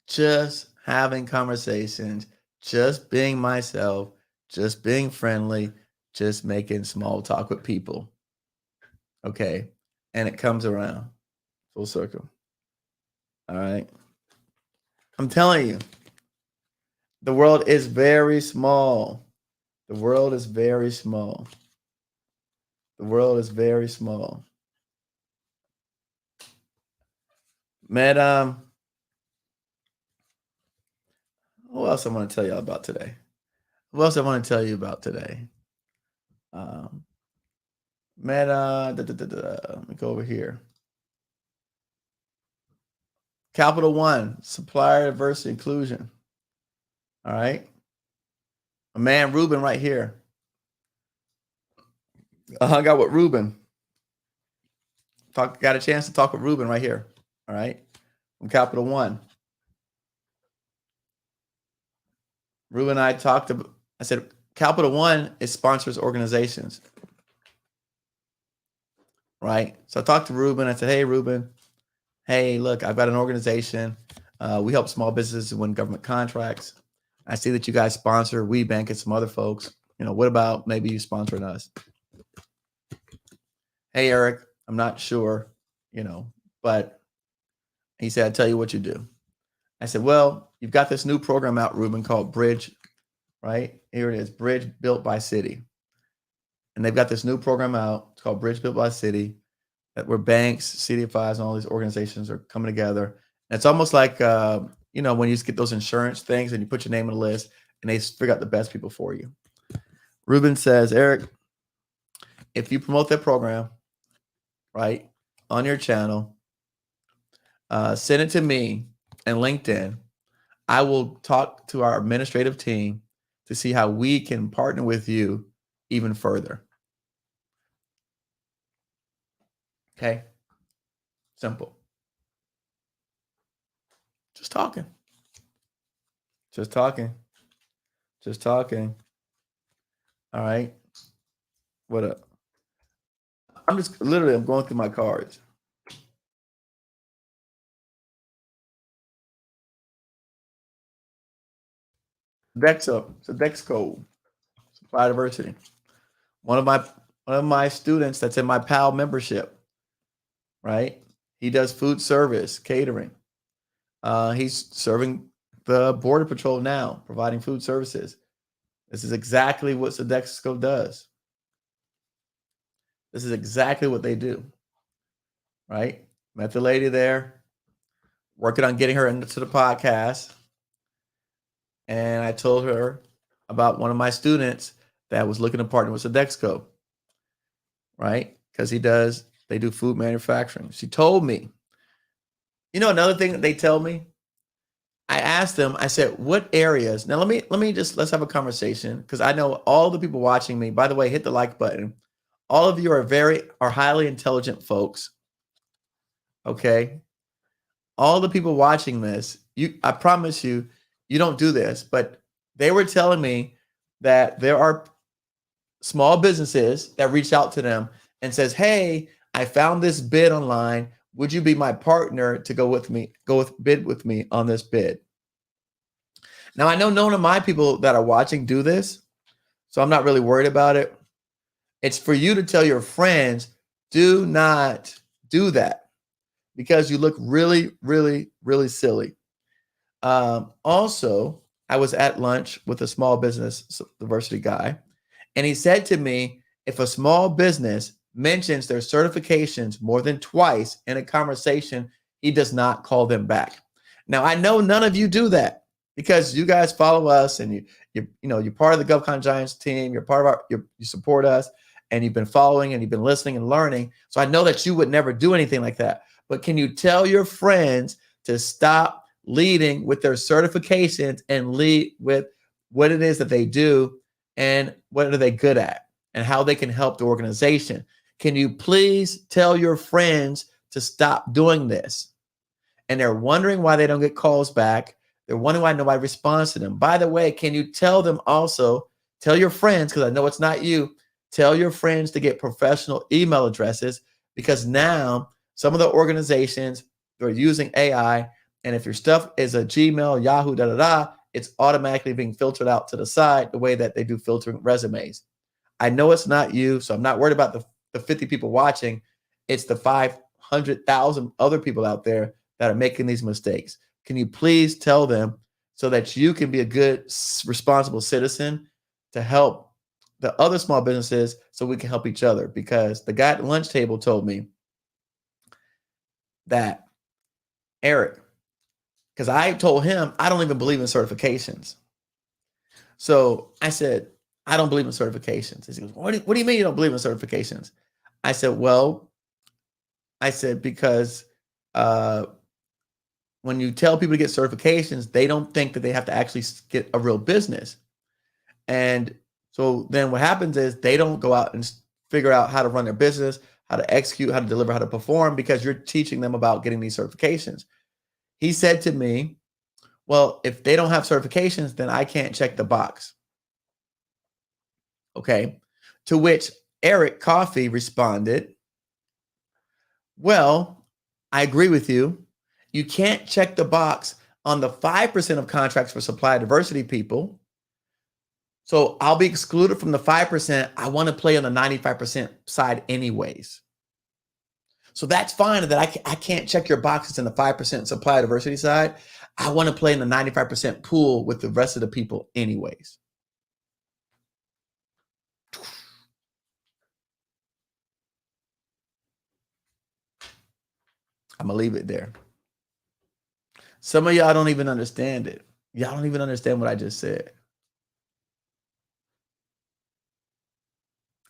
Just having conversations, just being myself, just being friendly, just making small talk with people. Okay. And it comes around full circle. All right. I'm telling you, the world is very small. The world is very small. The world is very small. Met, who else I want to tell you about today? Let me go over here. Capital One, Supplier Diversity Inclusion. All right. My man Reuben right here. I hung out with Reuben. Got a chance to talk with Reuben right here. All right. From Capital One. Reuben and I talked about, I said, Capital One is sponsors organizations. Right. So I talked to Reuben. I said, hey, Reuben, hey, look, I've got an organization. We help small businesses win government contracts. I see that you guys sponsor WBENC and some other folks. You know, what about maybe you sponsoring us? Hey, Eric, I'm not sure, but he said, I'll tell you what you do. I said, well, you've got this new program out, Reuben, called Bridge, right? Here it is, Bridge Built by City. And they've got this new program out. It's called Bridge Built by City, where banks, CDFIs, and all these organizations are coming together. And it's almost like, when you get those insurance things and you put your name on the list and they figure out the best people for you. Reuben says, Eric, if you promote that program, right, on your channel, send it to me and LinkedIn. I will talk to our administrative team to see how we can partner with you even further. Okay. Simple. Just talking. All right. What up? I'm going through my cards. Sodexo, Supply Diversity. One of my students that's in my PAL membership, right? He does food service, catering. He's serving the Border Patrol now, providing food services. This is exactly what Sodexo does. This is exactly what they do, right? Met the lady there, working on getting her into the podcast. And I told her about one of my students that was looking to partner with Sodexo, right? Because they do food manufacturing. She told me, another thing that they tell me, I asked them, I said, what areas? Now let's have a conversation, because I know all the people watching me, by the way, hit the like button. All of you are highly intelligent folks. Okay. All the people watching this, I promise you, you don't do this, but they were telling me that there are small businesses that reach out to them and says, hey, I found this bid online. Would you be my partner to bid with me on this bid? Now, I know none of my people that are watching do this, so I'm not really worried about it. It's for you to tell your friends, do not do that. because you look really, really, really silly. Also, I was at lunch with a small business diversity guy, and he said to me, if a small business mentions their certifications more than twice in a conversation, he does not call them back. Now, I know none of you do that because you guys follow us and you're part of the GovCon Giants team. You're part of you support us, and you've been following and you've been listening and learning. So I know that you would never do anything like that. But can you tell your friends to stop leading with their certifications and lead with what it is that they do and what are they good at and how they can help the organization? Can you please tell your friends to stop doing this? And they're wondering why they don't get calls back. They're wondering why nobody responds to them. By the way, can you tell them also, tell your friends, because I know it's not you, tell your friends to get professional email addresses, because now some of the organizations are using AI, and if your stuff is a Gmail, Yahoo, it's automatically being filtered out to the side the way that they do filtering resumes. I know it's not you, so I'm not worried about the 50 people watching. It's the 500,000 other people out there that are making these mistakes. Can you please tell them so that you can be a good, responsible citizen to help the other small businesses so we can help each other? Because the guy at the lunch table told me that, Eric, because I told him I don't even believe in certifications. So I said, I don't believe in certifications. He goes, what do you mean you don't believe in certifications? I said, because when you tell people to get certifications, they don't think that they have to actually get a real business. And so then what happens is they don't go out and figure out how to run their business, how to execute, how to deliver, how to perform, because you're teaching them about getting these certifications. He said to me, well, if they don't have certifications, then I can't check the box. Okay. To which Eric Coffie responded, well, I agree with you. You can't check the box on the 5% of contracts for supply diversity people. So I'll be excluded from the 5%. I want to play on the 95% side anyways. So that's fine that I can't check your boxes in the 5% supply diversity side. I want to play in the 95% pool with the rest of the people anyways. I'm going to leave it there. Some of y'all don't even understand it. Y'all don't even understand what I just said.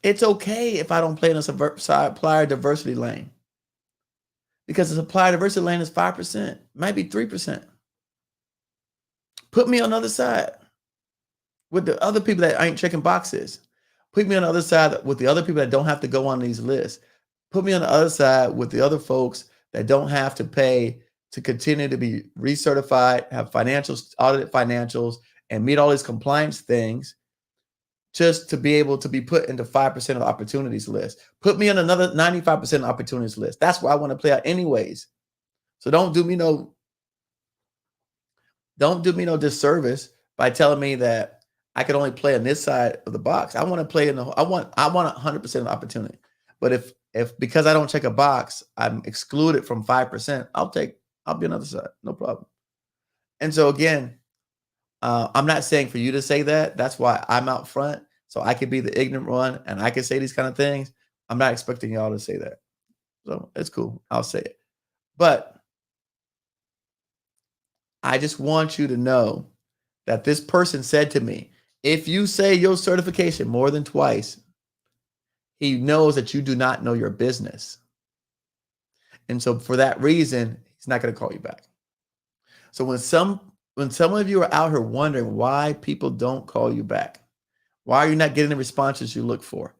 It's okay if I don't play in a supplier diversity lane, because the supplier diversity lane is 5%, might be 3%. Put me on the other side with the other people that ain't checking boxes. Put me on the other side with the other people that don't have to go on these lists. Put me on the other side with the other folks that don't have to pay to continue to be recertified, have financials, audited financials, and meet all these compliance things just to be able to be put into 5% of the opportunities list. Put me on another 95% opportunities list. That's where I want to play out anyways. So don't do me no disservice by telling me that I can only play on this side of the box. I want to play I want 100% of the opportunity. But if because I don't check a box, I'm excluded from 5%, I'll be on the other side. No problem. And so again, I'm not saying for you to say that. That's why I'm out front, so I could be the ignorant one and I can say these kind of things. I'm not expecting y'all to say that. So it's cool. I'll say it. But I just want you to know that this person said to me, if you say your certification more than twice, he knows that you do not know your business. And so for that reason, he's not going to call you back. So when some of you are out here wondering why people don't call you back, why are you not getting the responses you look for?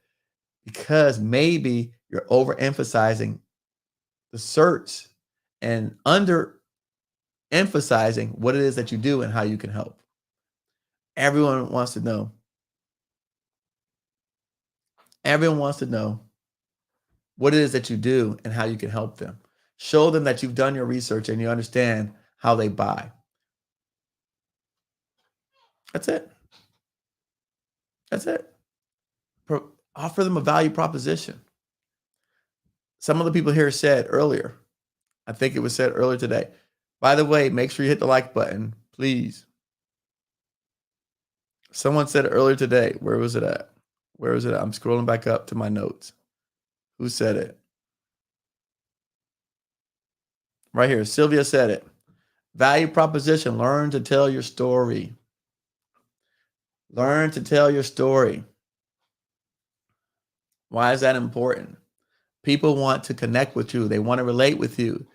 Because maybe you're overemphasizing the certs and underemphasizing what it is that you do and how you can help. Everyone wants to know. Everyone wants to know what it is that you do and how you can help them. Show them that you've done your research and you understand how they buy. That's it. That's it. Offer them a value proposition. Some of the people here said earlier, I think it was said earlier today. By the way, make sure you hit the like button, please. Someone said it earlier today. Where was it at? Where was it at? I'm scrolling back up to my notes. Who said it? Right here. Sylvia said it. Value proposition. Learn to tell your story. Learn to tell your story. Why is that important? People want to connect with you. They want to relate with you.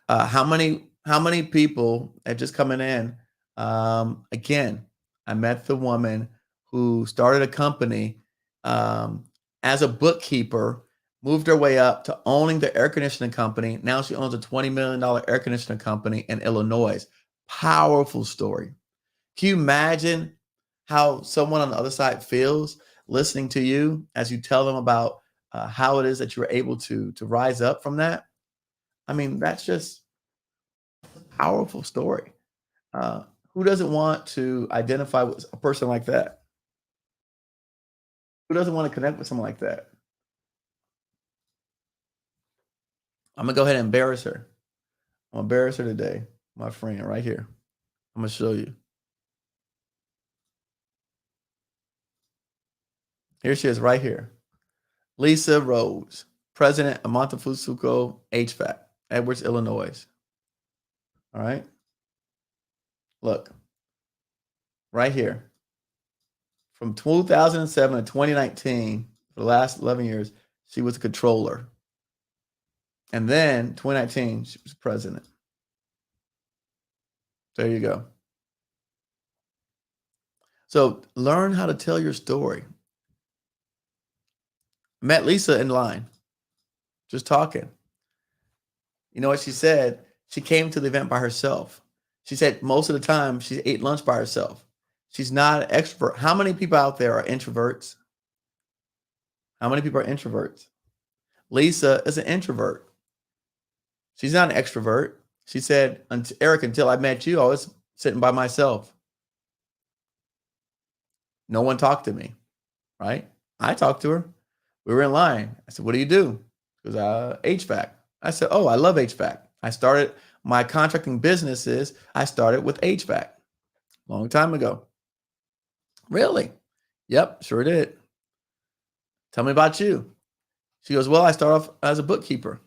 How many people have just coming in? Again, I met the woman who started a company as a bookkeeper, moved her way up to owning the air conditioning company. Now she owns a $20 million air conditioning company in Illinois. Powerful story. Can you imagine how someone on the other side feels listening to you as you tell them about how it is that you were able to rise up from that? I mean, that's just a powerful story. Who doesn't want to identify with a person like that? Who doesn't want to connect with someone like that? I'm going to go ahead and embarrass her. I'm going to embarrass her today, my friend, right here. I'm going to show you. Here she is right here. Lisa Rhoades, president of Montefusco HVAC, Edwards, Illinois. All right. Look, right here. From 2007 to 2019, for the last 11 years, she was a controller. And then 2019, she was president. There you go. So learn how to tell your story. Met Lisa in line, just talking. You know what she said? She came to the event by herself. She said most of the time she ate lunch by herself. She's not an extrovert. How many people out there are introverts? How many people are introverts? Lisa is an introvert. She's not an extrovert. She said, Eric, until I met you, I was sitting by myself. No one talked to me, right? I talked to her. We were in line. I said, what do you do? She goes, HVAC. I said, oh, I love HVAC. I started my contracting businesses. I started with HVAC long time ago. Really? Yep, sure did. Tell me about you. She goes, well, I started off as a bookkeeper.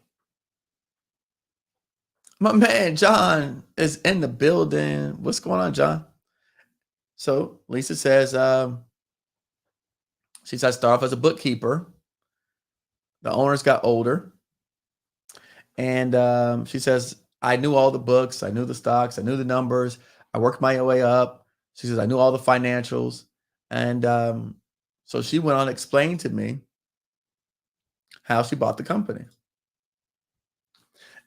My man, John, is in the building. What's going on, John? So Lisa says, she said, I started off as a bookkeeper. The owners got older. And she says, I knew all the books. I knew the stocks. I knew the numbers. I worked my way up. She says, I knew all the financials. And so she went on to explain to me how she bought the company.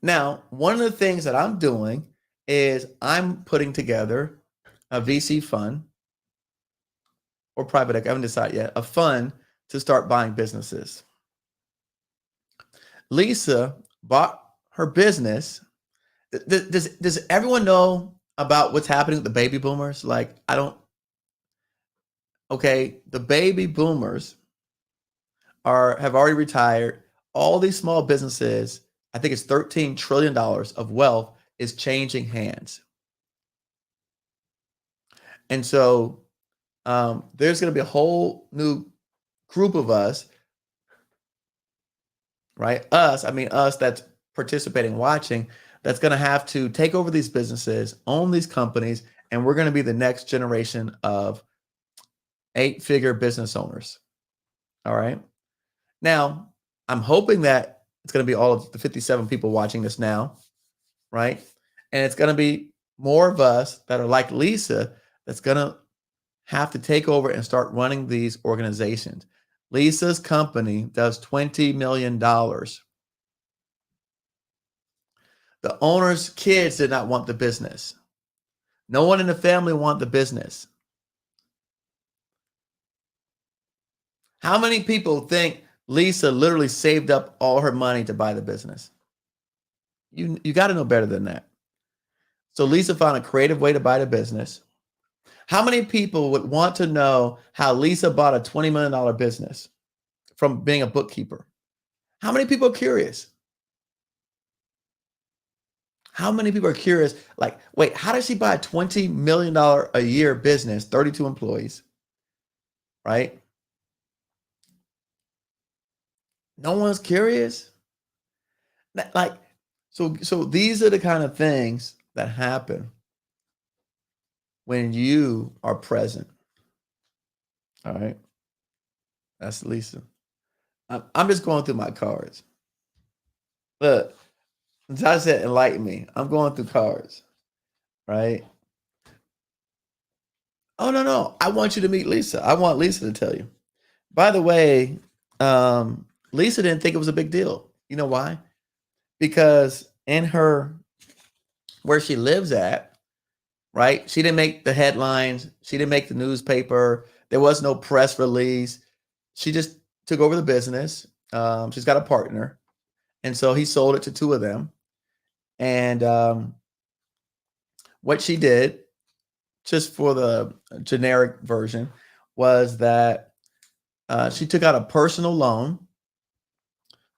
Now, one of the things that I'm doing is I'm putting together a VC fund or private equity, I haven't decided yet, a fund to start buying businesses. Lisa bought her business. Does everyone know about what's happening with the baby boomers? Like, okay, the baby boomers have already retired. All these small businesses, I think it's $13 trillion of wealth is changing hands. And so there's going to be a whole new group of us, right? Us that's participating, watching, that's going to have to take over these businesses, own these companies, and we're going to be the next generation of 8-figure business owners. All right. Now, I'm hoping that it's going to be all of the 57 people watching this now, right? And it's going to be more of us that are like Lisa that's going to have to take over and start running these organizations. Lisa's company does $20 million. The owner's kids did not want the business. No one in the family wanted the business. How many people think Lisa literally saved up all her money to buy the business? You got to know better than that. So Lisa found a creative way to buy the business. How many people would want to know how Lisa bought a $20 million business from being a bookkeeper? How many people are curious? How many people are curious? Like, wait, how does she buy a $20 million a year business, 32 employees, right? No one's curious. Like, so these are the kind of things that happen when you are present. All right. That's Lisa. I'm just going through my cards. Look, Tasha said, enlighten me. I'm going through cards, right? Oh, no. I want you to meet Lisa. I want Lisa to tell you. By the way, Lisa didn't think it was a big deal. You know why? Because in her, where she lives at, right? She didn't make the headlines. She didn't make the newspaper. There was no press release. She just took over the business. She's got a partner. And so he sold it to two of them. And what she did, just for the generic version, was that she took out a personal loan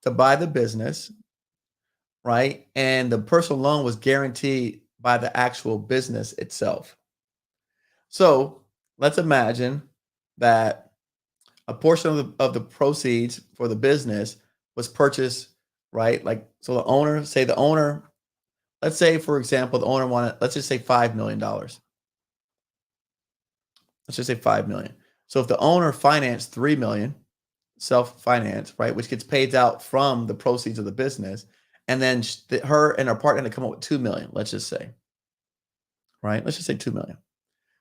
to buy the business, right? And the personal loan was guaranteed by the actual business itself. So let's imagine that a portion of the proceeds for the business was purchased, right? Like, so the owner, let's say, for example, the owner wanted, let's just say $5 million. Let's just say 5 million. So if the owner financed 3 million, self-finance, right, which gets paid out from the proceeds of the business, and then her and her partner to come up with 2 million, let's just say, right? Let's just say 2 million.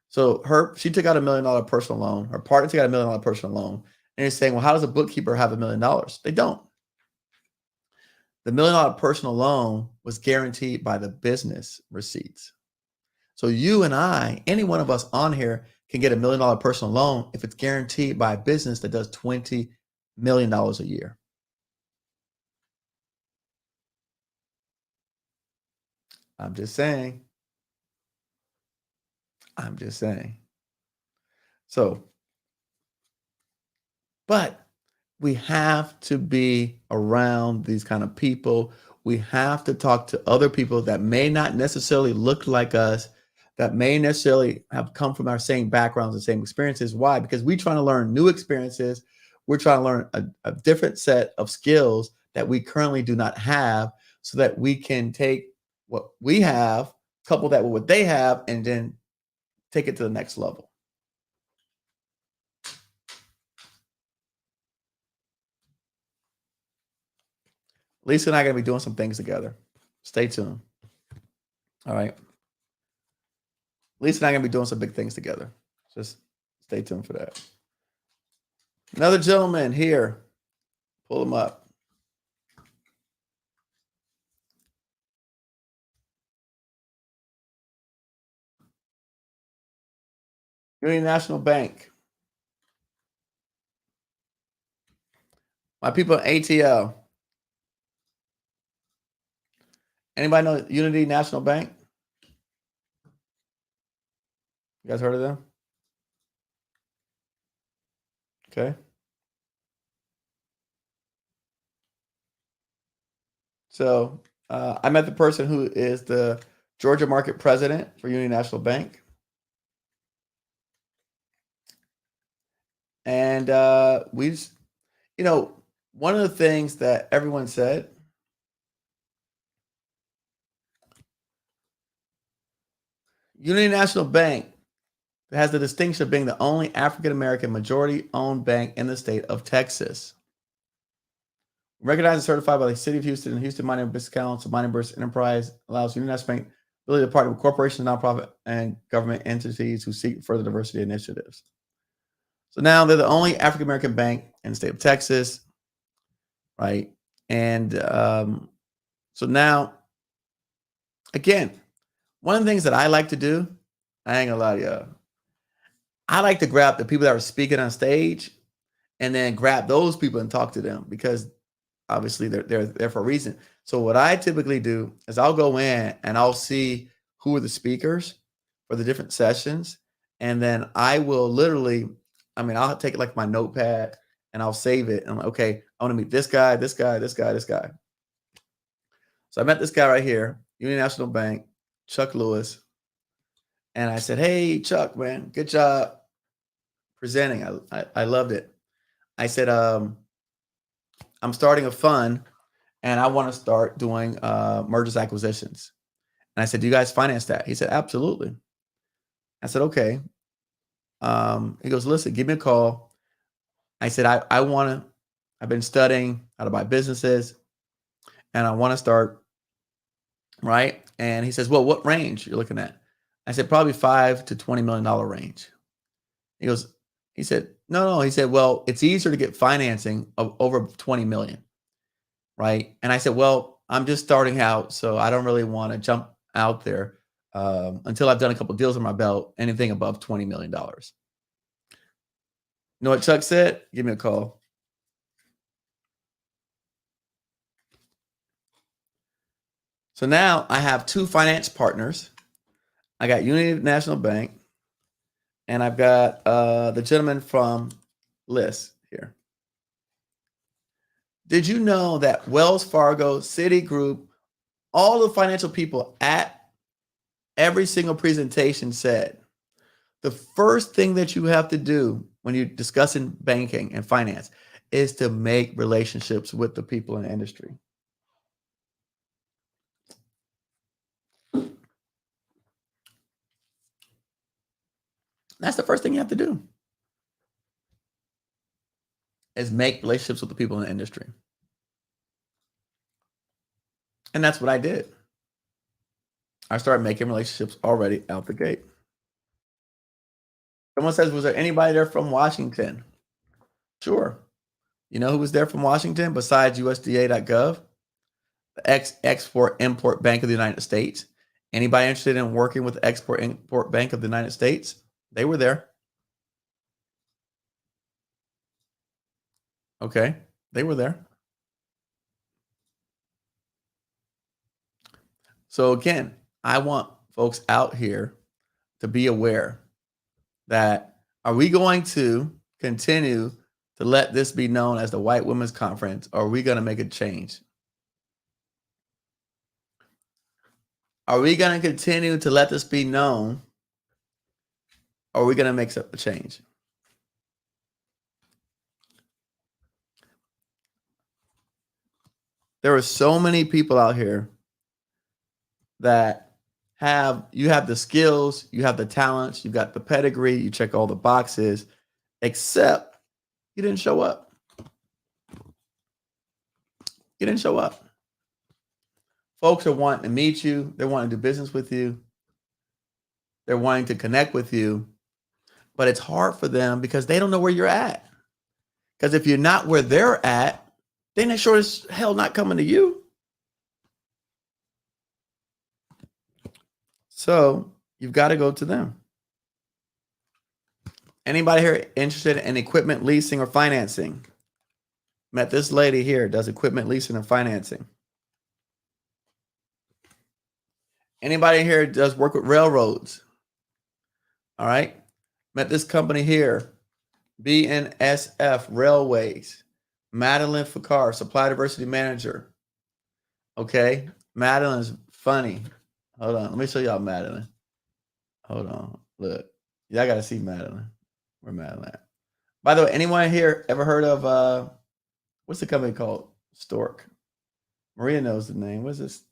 So she took out $1 million personal loan. Her partner took out $1 million personal loan. And you're saying, well, how does a bookkeeper have $1 million? They don't. The $1 million personal loan was guaranteed by the business receipts. So you and I, any one of us on here, can get $1 million personal loan if it's guaranteed by a business that does $20 million a year. I'm just saying. So, but we have to be around these kind of people. We have to talk to other people that may not necessarily look like us, that may necessarily have come from our same backgrounds and same experiences. Why? Because we're trying to learn new experiences. We're trying to learn a different set of skills that we currently do not have, so that we can take what we have, couple that with what they have, and then take it to the next level. Lisa and I are going to be doing some things together. Stay tuned. All right. Lisa and I are going to be doing some big things together. Just stay tuned for that. Another gentleman here. Pull him up. Union National Bank. My people at ATL. Anybody know Unity National Bank? You guys heard of them? Okay. So I met the person who is the Georgia market president for Union National Bank. And we just, one of the things that everyone said, Union National Bank has the distinction of being the only African-American majority-owned bank in the state of Texas. Recognized and certified by the City of Houston and Houston Mining Business Council, Mining Business Enterprise allows Union National Bank ability to partner with corporations, nonprofit, and government entities who seek further diversity initiatives. So now they're the only African-American bank in the state of Texas, right? And so now, again, one of the things that I like to do, I ain't gonna lie to y'all, I like to grab the people that are speaking on stage and then grab those people and talk to them, because obviously they're there for a reason. So what I typically do is I'll go in and I'll see who are the speakers for the different sessions. And then I will literally, I'll take it like my notepad and I'll save it. And I'm like, okay, I want to meet this guy, this guy, this guy, this guy. So I met this guy right here. Union National Bank, Chuck Lewis. And I said, hey, Chuck, man, good job presenting. I loved it. I said, I'm starting a fund and I want to start doing mergers, acquisitions. And I said, do you guys finance that? He said, absolutely. I said, okay. He goes, listen, give me a call. I said, I've been studying how to buy businesses and I want to start, right? And he says, well, what range you're looking at? I said, probably $5 to $20 million range. He said, no. He said, well, it's easier to get financing of over 20 million, right? And I said, well, I'm just starting out, so I don't really want to jump out there until I've done a couple deals on my belt, anything above $20 million. You know what Chuck said? Give me a call. So now I have two finance partners. I got Union National Bank, and I've got the gentleman from List here. Did you know that Wells Fargo, Citigroup, all the financial people at every single presentation said, the first thing that you have to do when you're discussing banking and finance is to make relationships with the people in the industry. That's the first thing you have to do, is make relationships with the people in the industry. And that's what I did. I started making relationships already out the gate. Someone says, was there anybody there from Washington? Sure. You know who was there from Washington besides USDA.gov? The Export-Import Bank of the United States. Anybody interested in working with the Export-Import Bank of the United States? They were there. Okay, they were there. So again, I want folks out here to be aware that, are we going to continue to let this be known as the White Women's Conference, or are we going to make a change? Are we going to continue to let this be known, or are we going to make a change? There are so many people out here that you have the skills, you have the talents, you got the pedigree, you check all the boxes, except you didn't show up. You didn't show up. Folks are wanting to meet you. They're wanting to do business with you. They're wanting to connect with you, but it's hard for them because they don't know where you're at. Because if you're not where they're at, then they're sure as hell not coming to you. So you've got to go to them. Anybody here interested in equipment leasing or financing? Met this lady here, does equipment leasing and financing. Anybody here does work with railroads? All right. Met this company here, BNSF Railways. Madeline Fakar, Supply Diversity Manager. Okay. Madeline's funny. Hold on. Let me show y'all Madeline. Hold on. Look. Y'all got to see Madeline. Where Madeline at? By the way, anyone here ever heard of, what's the company called? Stork. Maria knows the name. What's this?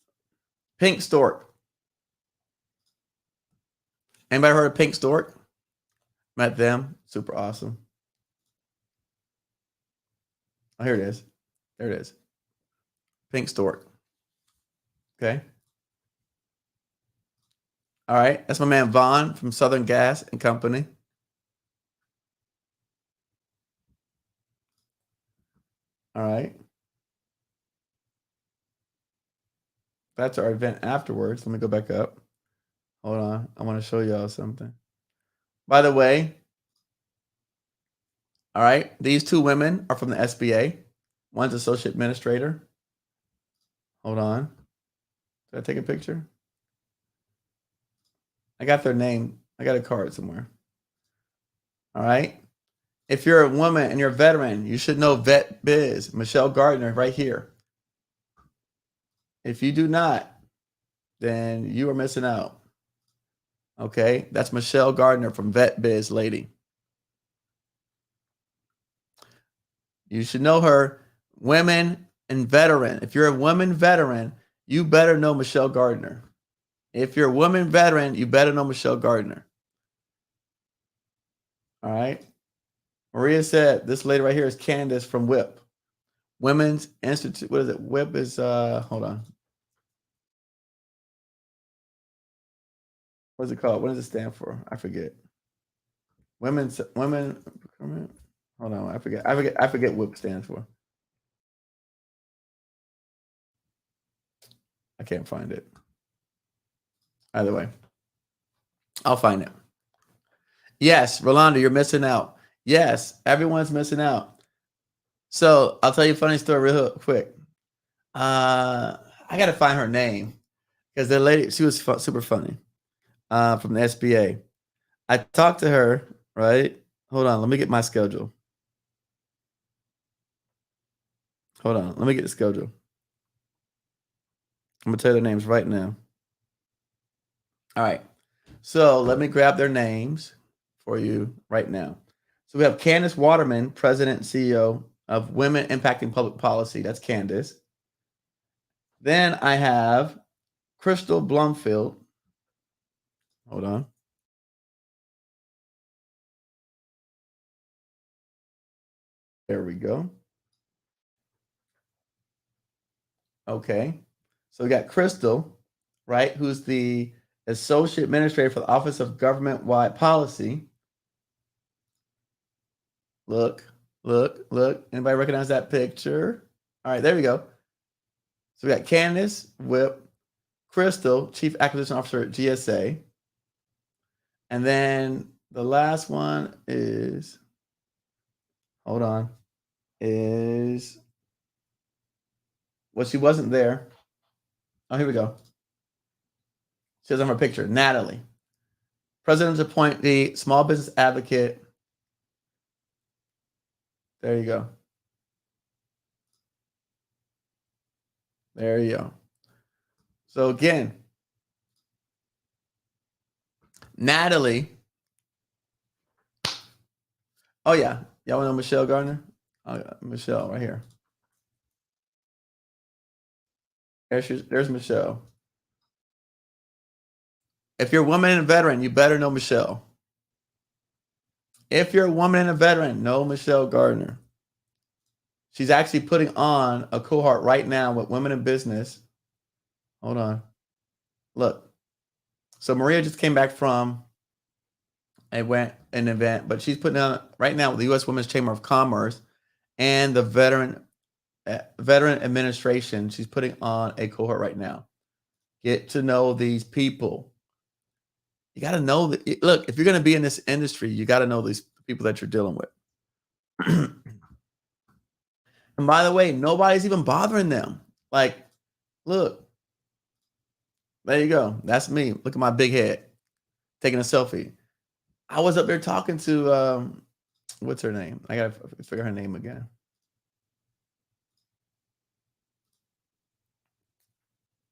Pink Stork. Anybody heard of Pink Stork? Met them. Super awesome. Oh, here it is. There it is. Pink Stork. Okay. All right. That's my man Vaughn from Southern Gas and Company. All right. That's our event afterwards. Let me go back up. Hold on. I want to show y'all something. By the way, all right, these two women are from the SBA. One's associate administrator. Hold on. Did I take a picture? I got their name. I got a card somewhere. All right. If you're a woman and you're a veteran, you should know Vet Biz, Michelle Gardner, right here. If you do not, then you are missing out. Okay, that's Michelle Gardner from Vet Biz Lady. You should know her. Women and veteran. If you're a woman veteran, you better know Michelle Gardner. If you're a woman veteran, you better know Michelle Gardner. All right. Maria said this lady right here is Candace from WHIP. Women's Institute. What is it? WHIP is hold on. What's it called? What does it stand for? I forget. Women. Hold on. I forget what WHIP stands for. I can't find it. Either way, I'll find it. Yes, Rolanda, you're missing out. Yes, everyone's missing out. So I'll tell you a funny story real quick. I gotta find her name because the lady, she was super funny. From the SBA. I talked to her, right? Hold on, let me get my schedule. Hold on, let me get the schedule. I'm gonna tell you their names right now. All right. So let me grab their names for you right now. So we have Candace Waterman, President and CEO of Women Impacting Public Policy. That's Candace. Then I have Crystal Blumfield. Hold on. There we go. Okay. So we got Crystal, right, who's the Associate Administrator for the Office of Government-Wide Policy. Look. Anybody recognize that picture? All right, there we go. So we got Candace, WHIP, Crystal, Chief Acquisition Officer at GSA. And then the last one is, hold on, is, well, she wasn't there. Oh, here we go. She doesn't have her picture. Natalie, President's appointee, small business advocate. There you go. There you go. So again, Natalie. Oh yeah, y'all know Michelle Gardner? Oh yeah, Michelle right here. There's Michelle. If you're a woman and a veteran, you better know Michelle. If you're a woman and a veteran, know Michelle Gardner. She's actually putting on a cohort right now with women in business. Hold on. Look. So Maria just came back from an event, but she's putting on right now with the U.S. Women's Chamber of Commerce and the Veteran Administration. She's putting on a cohort right now. Get to know these people. You got to know that. Look, if you're going to be in this industry, you got to know these people that you're dealing with. And by the way, nobody's even bothering them. Like, look, there you go. That's me. Look at my big head taking a selfie. I was up there talking to, what's her name? I got to figure her name again.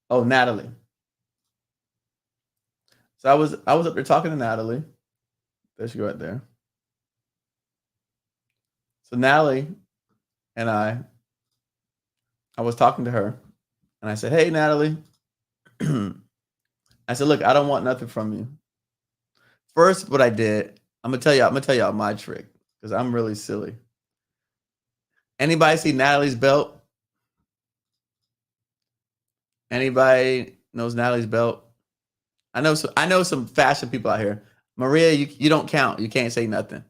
Oh, Natalie. So I was up there talking to Natalie. There she go right there. So Natalie and I was talking to her, and I said, "Hey, Natalie," I said, "Look, I don't want nothing from you." First, what I did, I'm gonna tell y'all my trick because I'm really silly. Anybody see Natalie's belt? Anybody knows Natalie's belt? I know some fashion people out here. Maria, you don't count. You can't say nothing.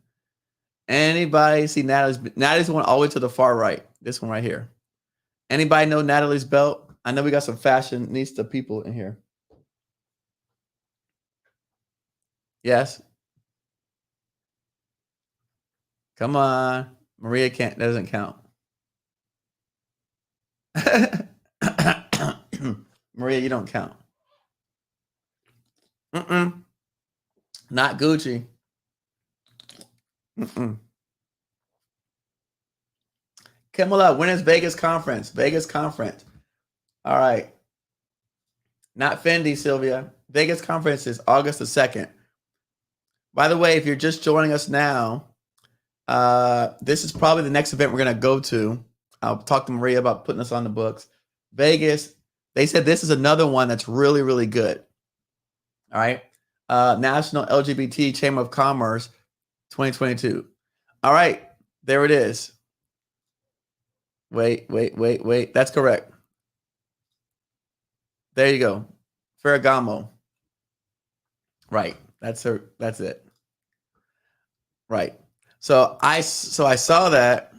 Anybody see Natalie's the one all the way to the far right. This one right here. Anybody know Natalie's belt? I know we got some fashionista people in here. Yes. Come on. Maria doesn't count. Maria, you don't count. Not Gucci. Kamala, when is Vegas Conference? Vegas Conference. All right. Not Fendi, Sylvia. Vegas conference is August the 2nd. By the way, if you're just joining us now, this is probably the next event we're going to go to. I'll talk to Maria about putting us on the books. Vegas, they said this is another one that's really, really good. All right. National LGBT Chamber of Commerce 2022. All right. There it is. Wait. That's correct. There you go. Ferragamo. Right. That's it. Right. So I saw that,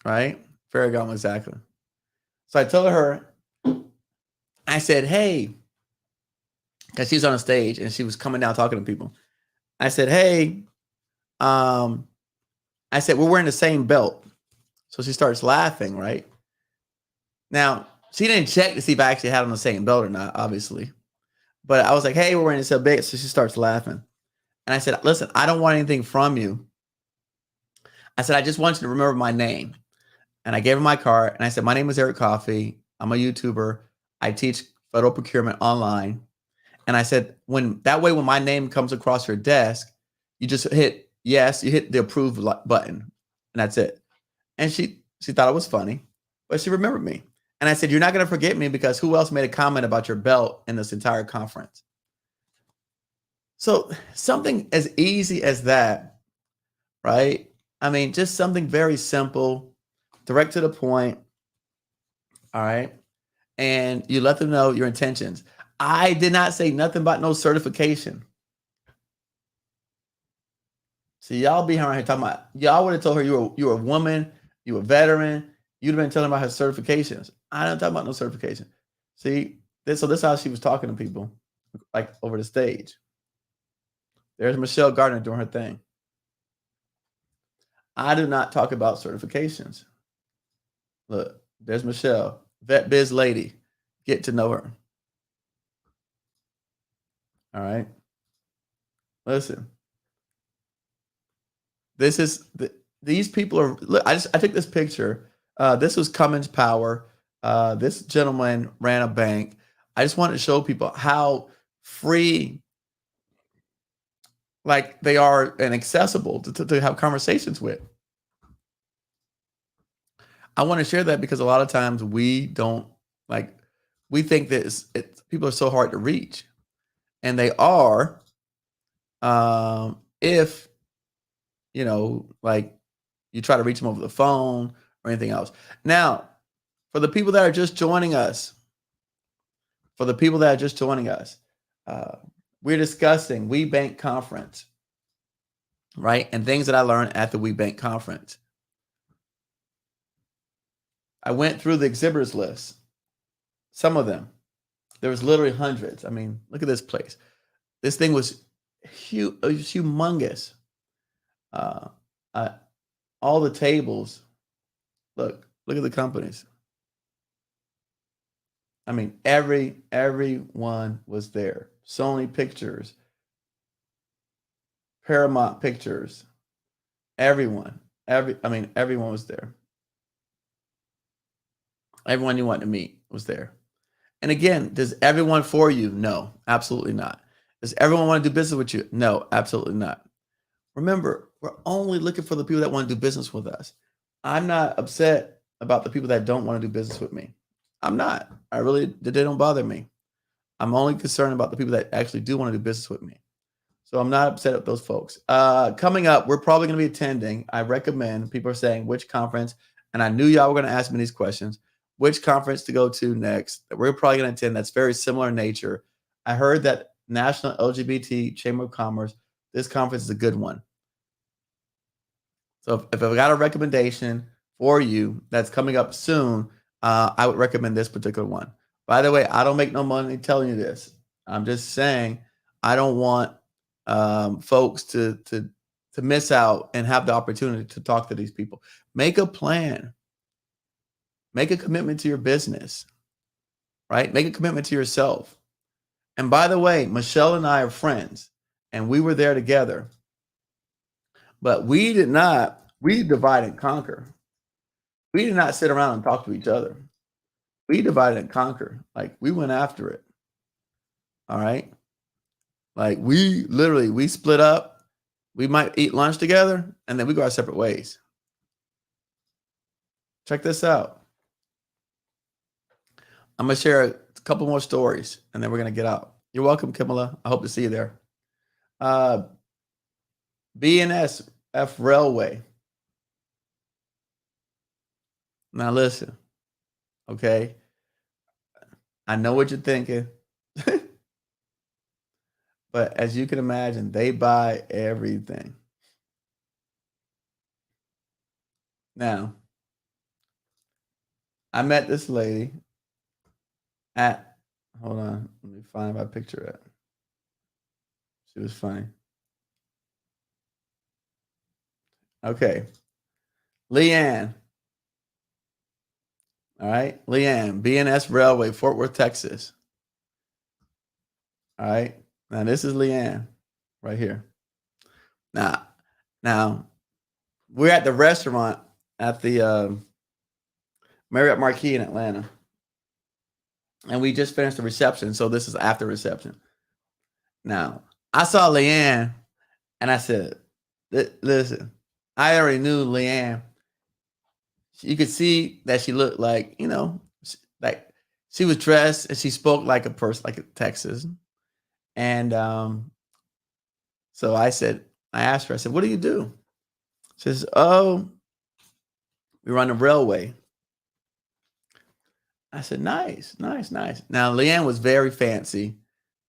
right? Ferragamo, exactly. So I told her, I said, hey, because she's on a stage and she was coming down talking to people. I said, hey, I said, we're wearing the same belt. So she starts laughing, right? Now, she didn't check to see if I actually had on the same belt or not, obviously. But I was like, hey, we're wearing the same belt. So she starts laughing. And I said, listen, I don't want anything from you. I said, I just want you to remember my name. And I gave her my card. And I said, my name is Eric Coffie. I'm a YouTuber. I teach federal procurement online. And I said, when my name comes across your desk, you just hit yes, you hit the approve button. And that's it. And she thought it was funny, but she remembered me. And I said, you're not going to forget me because who else made a comment about your belt in this entire conference? So something as easy as that, right? I mean, just something very simple, direct to the point. All right. And you let them know your intentions. I did not say nothing about no certification. See, y'all be around here talking about, y'all would have told her you were a woman, you were a veteran, you'd have been telling about her certifications. I don't talk about no certification. See, this is how she was talking to people, like over the stage. There's Michelle Gardner doing her thing. I do not talk about certifications. Look, there's Michelle, vet biz lady. Get to know her. All right. Listen. These people are. Look, I took this picture. This was Cummins Power. This gentleman ran a bank. I just wanted to show people how free, like they are, and accessible to have conversations with. I want to share that because a lot of times we don't we think that people are so hard to reach, and they are. If you try to reach them over the phone or anything else. Now, for the people that are just joining us, we're discussing WBENC Conference, right? And things that I learned at the WBENC Conference. I went through the exhibitors list. Some of them. There was literally hundreds. I mean, look at this place. This thing was huge, humongous. All the tables. Look at the companies. I mean, everyone was there. Sony Pictures, Paramount Pictures, everyone was there. Everyone you want to meet was there. And again, does everyone for you? No, absolutely not. Does everyone want to do business with you? No, absolutely not. Remember, we're only looking for the people that want to do business with us. I'm not upset about the people that don't want to do business with me. I'm not. They don't bother me. I'm only concerned about the people that actually do want to do business with me. So I'm not upset at those folks. Coming up, we're probably going to be attending. I recommend, people are saying which conference, and I knew y'all were going to ask me these questions. Which conference to go to next that we're probably going to attend that's very similar in nature. I heard that National LGBT Chamber of Commerce, this conference is a good one. So if I've got a recommendation for you that's coming up soon, I would recommend this particular one. By the way, I don't make no money telling you this. I'm just saying I don't want folks to miss out and have the opportunity to talk to these people. Make a plan. Make a commitment to your business, right? Make a commitment to yourself. And by the way, Michelle and I are friends, and we were there together. But we divide and conquer. We did not sit around and talk to each other. We divide and conquer. Like, we went after it. All right. Like we split up. We might eat lunch together and then we go our separate ways. Check this out. I'm going to share a couple more stories and then we're going to get out. You're welcome, Kimala. I hope to see you there. BNSF Railway. Now listen, okay? I know what you're thinking. But as you can imagine, they buy everything. Now, I met this lady at, hold on, let me find my picture at. She was funny. Okay. Leigh Ann. All right. Leigh Ann, BNS Railway, Fort Worth, Texas. All right. Now, this is Leigh Ann right here. Now, we're at the restaurant at the Marriott Marquis in Atlanta. And we just finished the reception. So this is after reception. Now, I saw Leigh Ann and I said, listen, I already knew Leigh Ann. You could see that she looked like, you know, like she was dressed and she spoke like a person, like a Texan. And so I asked her, I said, what do you do? She says, oh, we run a railway. I said, nice. Now, Leigh Ann was very fancy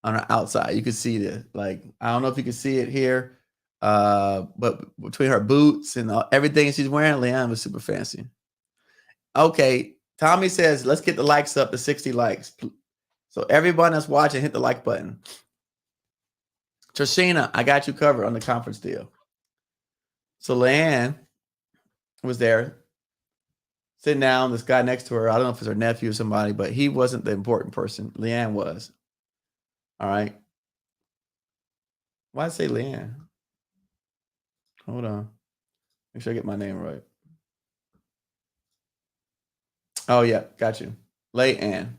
on her outside. You could see this. Like, I don't know if you can see it here, but between her boots and everything she's wearing, Leigh Ann was super fancy. Okay, Tommy says, let's get the likes up to 60 likes. So everyone that's watching, hit the like button. Trishina, I got you covered on the conference deal. So Leigh Ann was there, sitting down, this guy next to her. I don't know if it's her nephew or somebody, but he wasn't the important person. Leigh Ann was. All right. Why did I say Leigh Ann? Hold on. Make sure I get my name right. Oh, yeah. Got you. Leigh Ann.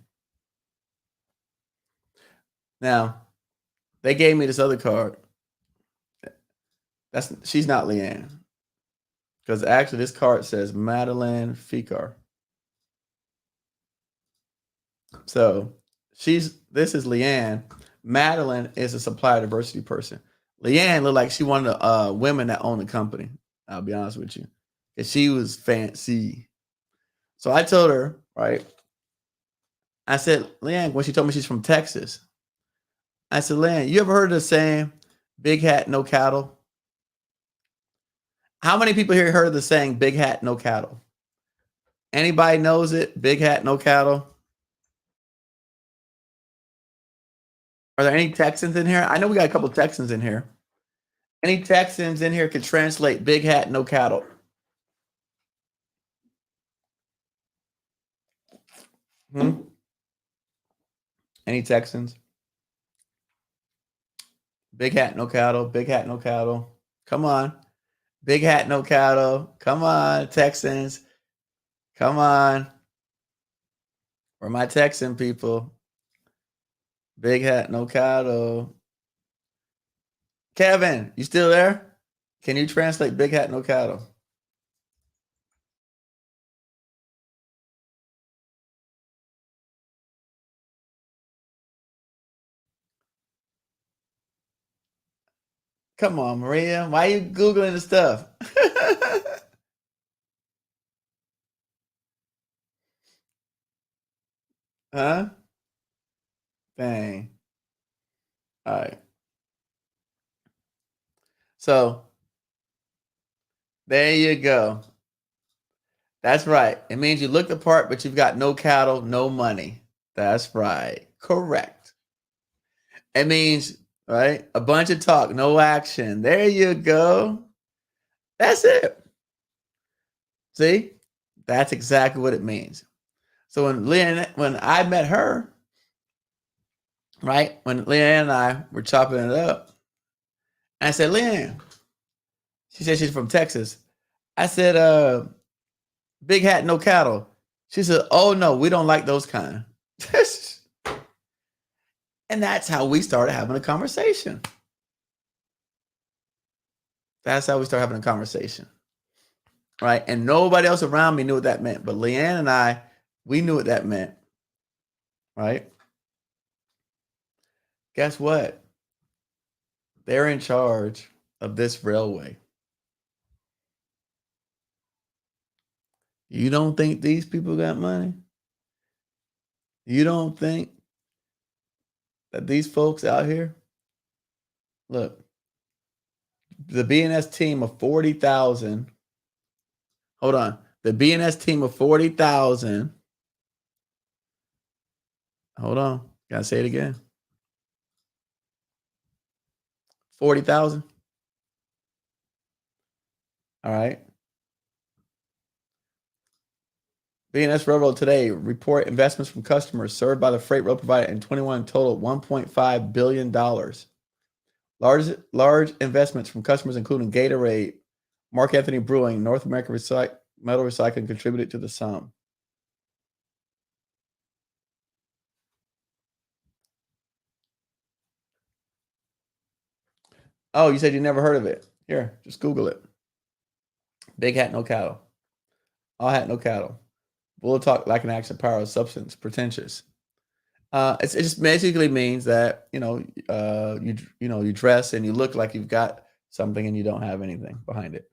Now, they gave me this other card. She's not Leigh Ann. Because actually this card says Madeline Fikar. So this is Leigh Ann. Madeline is a supplier diversity person. Leigh Ann looked like she one of the women that own the company. I'll be honest with you. Because she was fancy. So I told her, right? I said, Leigh Ann, when she told me she's from Texas, I said, Leigh Ann, you ever heard of the saying, big hat, no cattle? How many people here heard of the saying, big hat, no cattle? Anybody knows it? Big hat, no cattle? Are there any Texans in here? I know we got a couple of Texans in here. Any Texans in here could translate big hat, no cattle? Any Texans? Big hat, no cattle. Big hat, no cattle. Come on. Big hat, no cattle. Come on, Texans. Come on. Where my Texan people? Big hat, no cattle. Kevin, you still there? Can you translate big hat, no cattle? Come on, Maria. Why are you Googling the stuff? Huh? Dang. All right. So there you go. That's right. It means you look the part, but you've got no cattle, no money. That's right. Correct. It means, right, a bunch of talk, no action. There you go. That's it. See? That's exactly what it means. So when I met her, right, when Leigh Ann and I were chopping it up, I said, Leigh Ann, she said she's from Texas. I said, big hat, no cattle. She said, oh, no, we don't like those kind. And that's how we started having a conversation. That's how we started having a conversation. Right? And nobody else around me knew what that meant. But Leigh Ann and I, we knew what that meant. Right? Guess what? They're in charge of this railway. You don't think these people got money? You don't think that these folks out here, look, the BNS team of 40,000, hold on, the BNS team of 40,000, hold on, gotta say it again, 40,000, all right. BNS Railroad today report investments from customers served by the freight rail provider in 21 total $1.5 billion. Large investments from customers including Gatorade, Mark Anthony Brewing, North American Metal Recycling contributed to the sum. Oh, you said you never heard of it. Here, just Google it. Big hat, no cattle. All hat, no cattle. Bull talk, lack an action, power, substance, pretentious. It just basically means that you dress and you look like you've got something and you don't have anything behind it.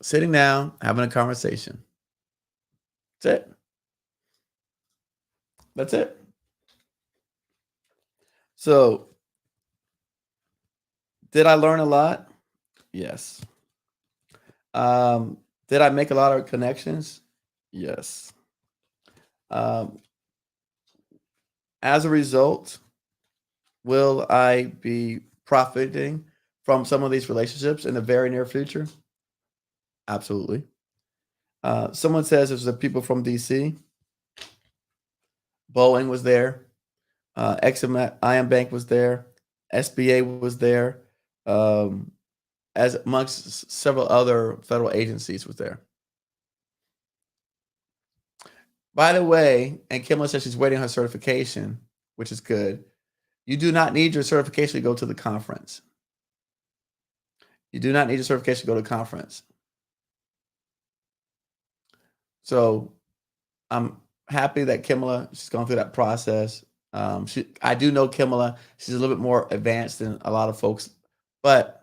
Sitting down, having a conversation. That's it. That's it. So, did I learn a lot? Yes. Did I make a lot of connections? Yes. As a result, will I be profiting from some of these relationships in the very near future? Absolutely. Someone says there's the people from DC. Boeing was there. IM Bank was there. SBA was there. As amongst several other federal agencies was there. By the way, and Kimla says she's waiting on her certification, which is good. You do not need your certification to go to the conference. You do not need your certification to go to the conference. So I'm happy that Kimla, she's gone through that process. I do know Kimla, she's a little bit more advanced than a lot of folks, but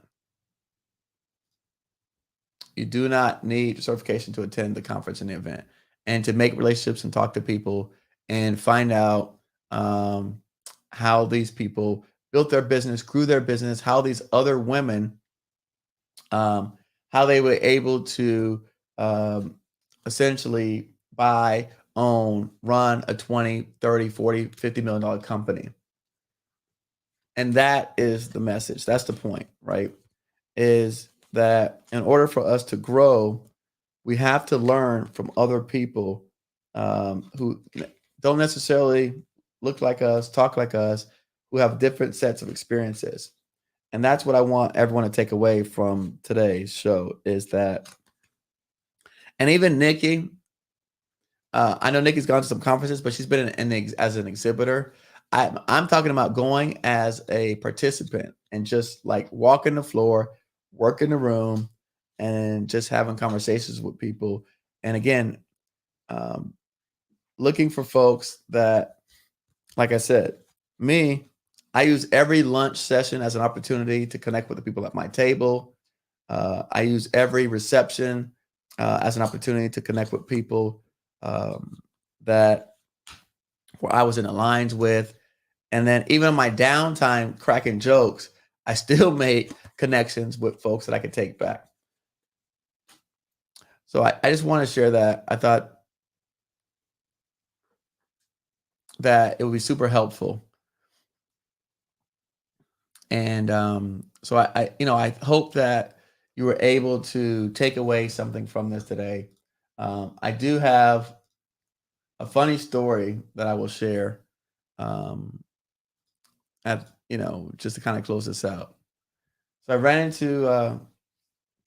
you do not need certification to attend the conference and the event and to make relationships and talk to people and find out how these people built their business, grew their business, how these other women, how they were able to essentially buy, own, run a 20, 30, 40, $50 million company. And that is the message. That's the point, right? Is that in order for us to grow, we have to learn from other people who don't necessarily look like us, talk like us, who have different sets of experiences. And that's what I want everyone to take away from today's show is that, and even Nikki, I know Nikki's gone to some conferences, but she's been as an exhibitor. I'm talking about going as a participant and just like walking the floor, working the room, and just having conversations with people. And again, looking for folks that, like I said, I use every lunch session as an opportunity to connect with the people at my table. I use every reception as an opportunity to connect with people that where I was in the lines with. And then even in my downtime cracking jokes, I still make connections with folks that I could take back. So I just want to share that. I thought that it would be super helpful. And so I hope that you were able to take away something from this today. I do have a funny story that I will share just to kind of close this out. So I ran into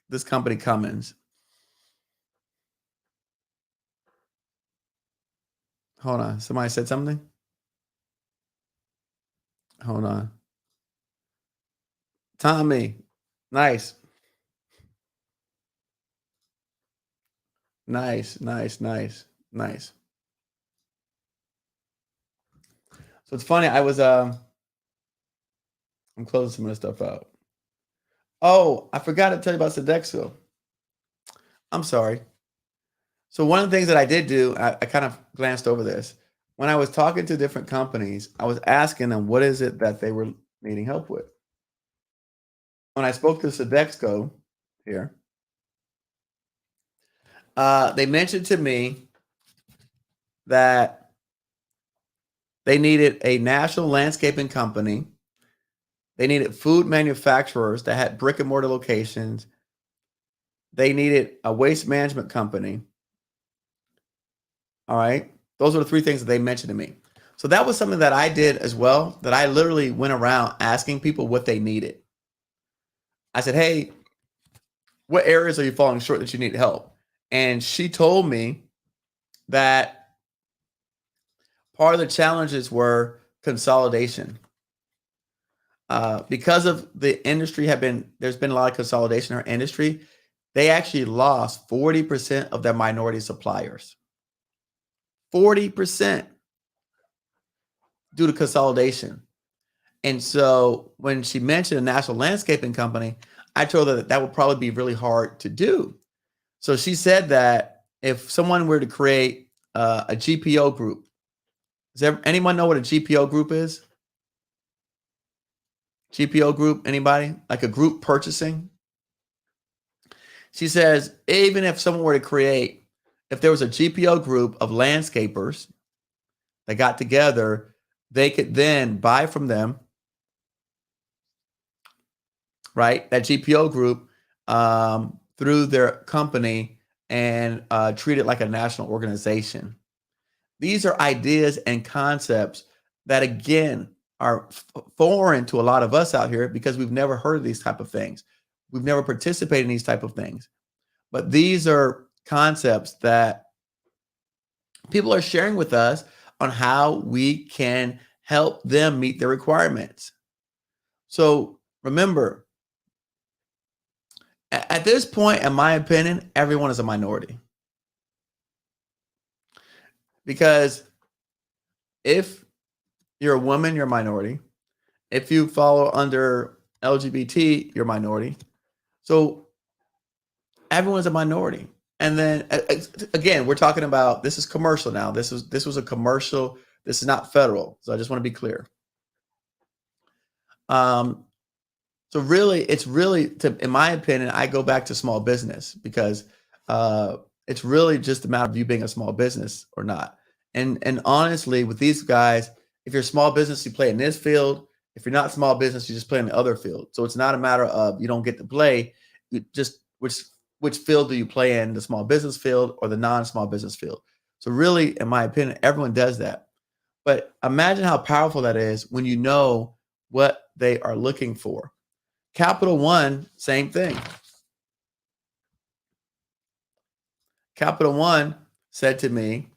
this company, Cummins. Hold on. Somebody said something? Hold on. Tommy. Nice. Nice. So it's funny. I'm closing some of this stuff out. Oh, I forgot to tell you about Sodexo. I'm sorry. So one of the things that I did do, I kind of glanced over this. When I was talking to different companies, I was asking them what is it that they were needing help with. When I spoke to Sodexo here, they mentioned to me that they needed a national landscaping company. They needed food manufacturers that had brick and mortar locations. They needed a waste management company. All right. Those are the three things that they mentioned to me. So that was something that I did as well, that I literally went around asking people what they needed. I said, hey, what areas are you falling short that you need help? And she told me that part of the challenges were consolidation. Because of the industry there's been a lot of consolidation in our industry. They actually lost 40% of their minority suppliers. 40% due to consolidation. And so when she mentioned a national landscaping company, I told her that would probably be really hard to do. So she said that if someone were to create a GPO group, does anyone know what a GPO group is? GPO group, anybody? Like a group purchasing? She says, even if someone were to create, if there was a GPO group of landscapers that got together, they could then buy from them, right? That GPO group through their company and treat it like a national organization. These are ideas and concepts that, again, are foreign to a lot of us out here because we've never heard of these type of things. We've never participated in these type of things. But these are concepts that people are sharing with us on how we can help them meet their requirements. So remember, at this point, in my opinion, everyone is a minority. Because if you're a woman, you're a minority. If you fall under LGBT, you're a minority. So everyone's a minority. And then again, we're talking about, this is commercial now. This was a commercial. This is not federal. So I just want to be clear. So really, it's really, in my opinion, I go back to small business because it's really just a matter of you being a small business or not. And honestly, with these guys, if you're a small business, you play in this field. If you're not small business, you just play in the other field. So it's not a matter of you don't get to play. You just which field do you play in, the small business field or the non-small business field? So really, in my opinion, everyone does that. But imagine how powerful that is when you know what they are looking for. Capital One, same thing. Capital One said to me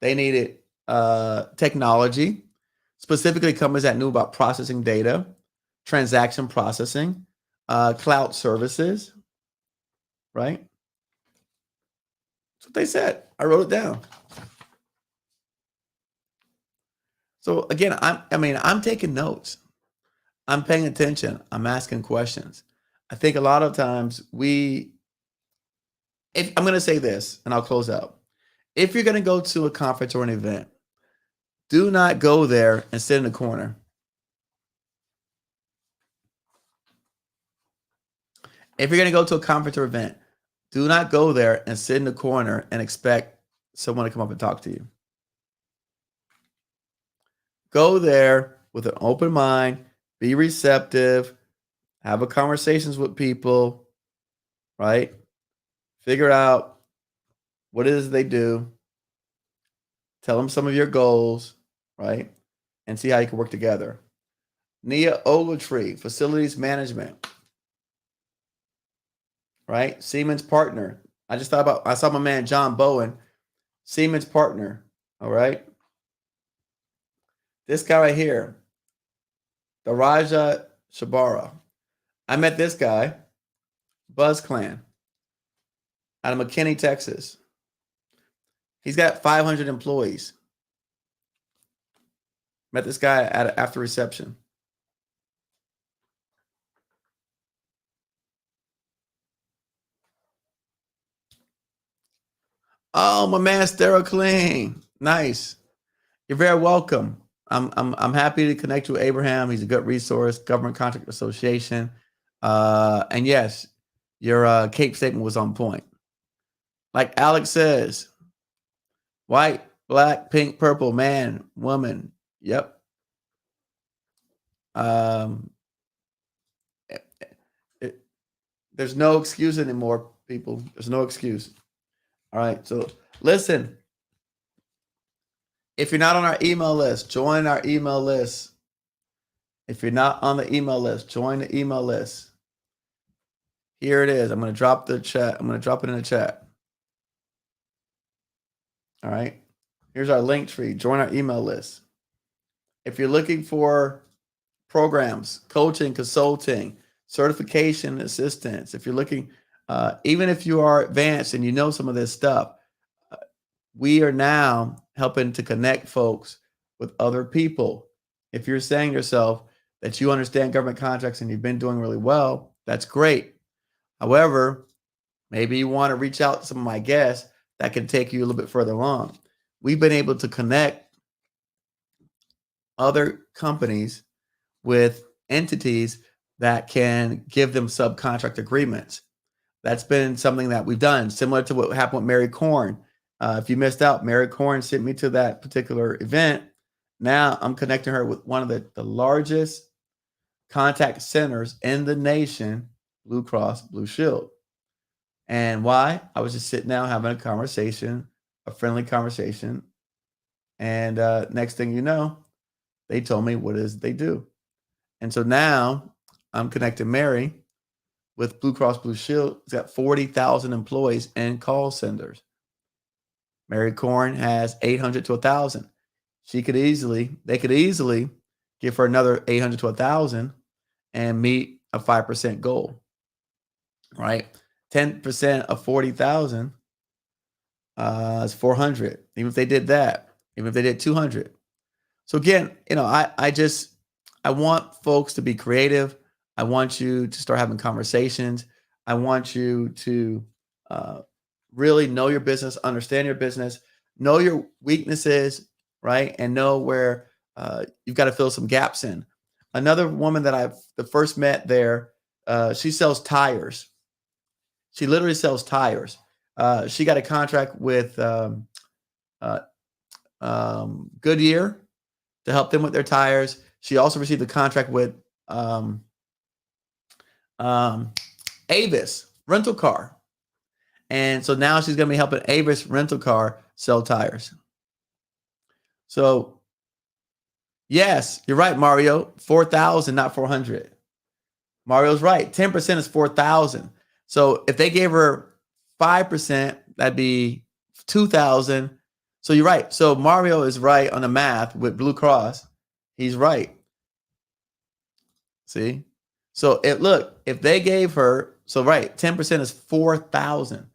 they needed technology, specifically companies that knew about processing data, transaction processing, cloud services, right? That's what they said. I wrote it down. So again, I'm taking notes. I'm paying attention. I'm asking questions. I think a lot of times I'm going to say this and I'll close out. If you're going to go to a conference or an event, do not go there and sit in the corner. If you're going to go to a conference or event, do not go there and sit in the corner and expect someone to come up and talk to you. Go there with an open mind, be receptive, have a conversations with people, right? Figure out what it is they do. Tell them some of your goals, right? And see how you can work together. Nia Ogletree, facilities management, right? Siemens partner. I saw my man John Bowen, Siemens partner, all right? This guy right here, Daraja Shabara. I met this guy, Buzz Clan, out of McKinney, Texas. He's got 500 employees. Met this guy after reception. Oh, my man, Stero Clean. Nice. You're very welcome. I'm happy to connect you with Abraham. He's a good resource, Government Contract Association. And yes, your CAPE statement was on point. Like Alex says, white, black, pink, purple, man, woman. Yep. There's no excuse anymore, people. There's no excuse. All right. So listen, if you're not on our email list, join our email list. If you're not on the email list, join the email list. Here it is. I'm going to drop the chat. I'm going to drop it in the chat. All right. Here's our link tree. Join our email list. If you're looking for programs, coaching, consulting, certification assistance, if you're looking, even if you are advanced and you know some of this stuff, we are now helping to connect folks with other people. If you're saying to yourself that you understand government contracts and you've been doing really well, that's great. However, maybe you want to reach out to some of my guests that can take you a little bit further along. We've been able to connect other companies with entities that can give them subcontract agreements. That's been something that we've done, similar to what happened with Mary Korn. If you missed out, Mary Korn sent me to that particular event. Now I'm connecting her with one of the largest contact centers in the nation, Blue Cross Blue Shield. And why? I was just sitting down having a conversation, a friendly conversation. And next thing you know, they told me what it is they do. And so now I'm connecting Mary with Blue Cross Blue Shield. It's got 40,000 employees and call centers. Mary Korn has 800 to 1,000. They could easily give her another 800 to 1,000 and meet a 5% goal, right? 10% of 40,000 is 400. Even if they did that, even if they did 200. So again, I want folks to be creative. I want you to start having conversations. I want you to really know your business, understand your business, know your weaknesses, right? And know where you've got to fill some gaps in. Another woman that I've first met there, she sells tires. She literally sells tires. She got a contract with Goodyear to help them with their tires. She also received a contract with Avis Rental Car. And so now she's going to be helping Avis Rental Car sell tires. So, yes, you're right, Mario. 4,000, not 400. Mario's right. 10% is 4,000. So if they gave her 5%, that'd be 2,000. So you're right. So Mario is right on the math with Blue Cross. He's right. See? So if they gave her, 10% is 4,000.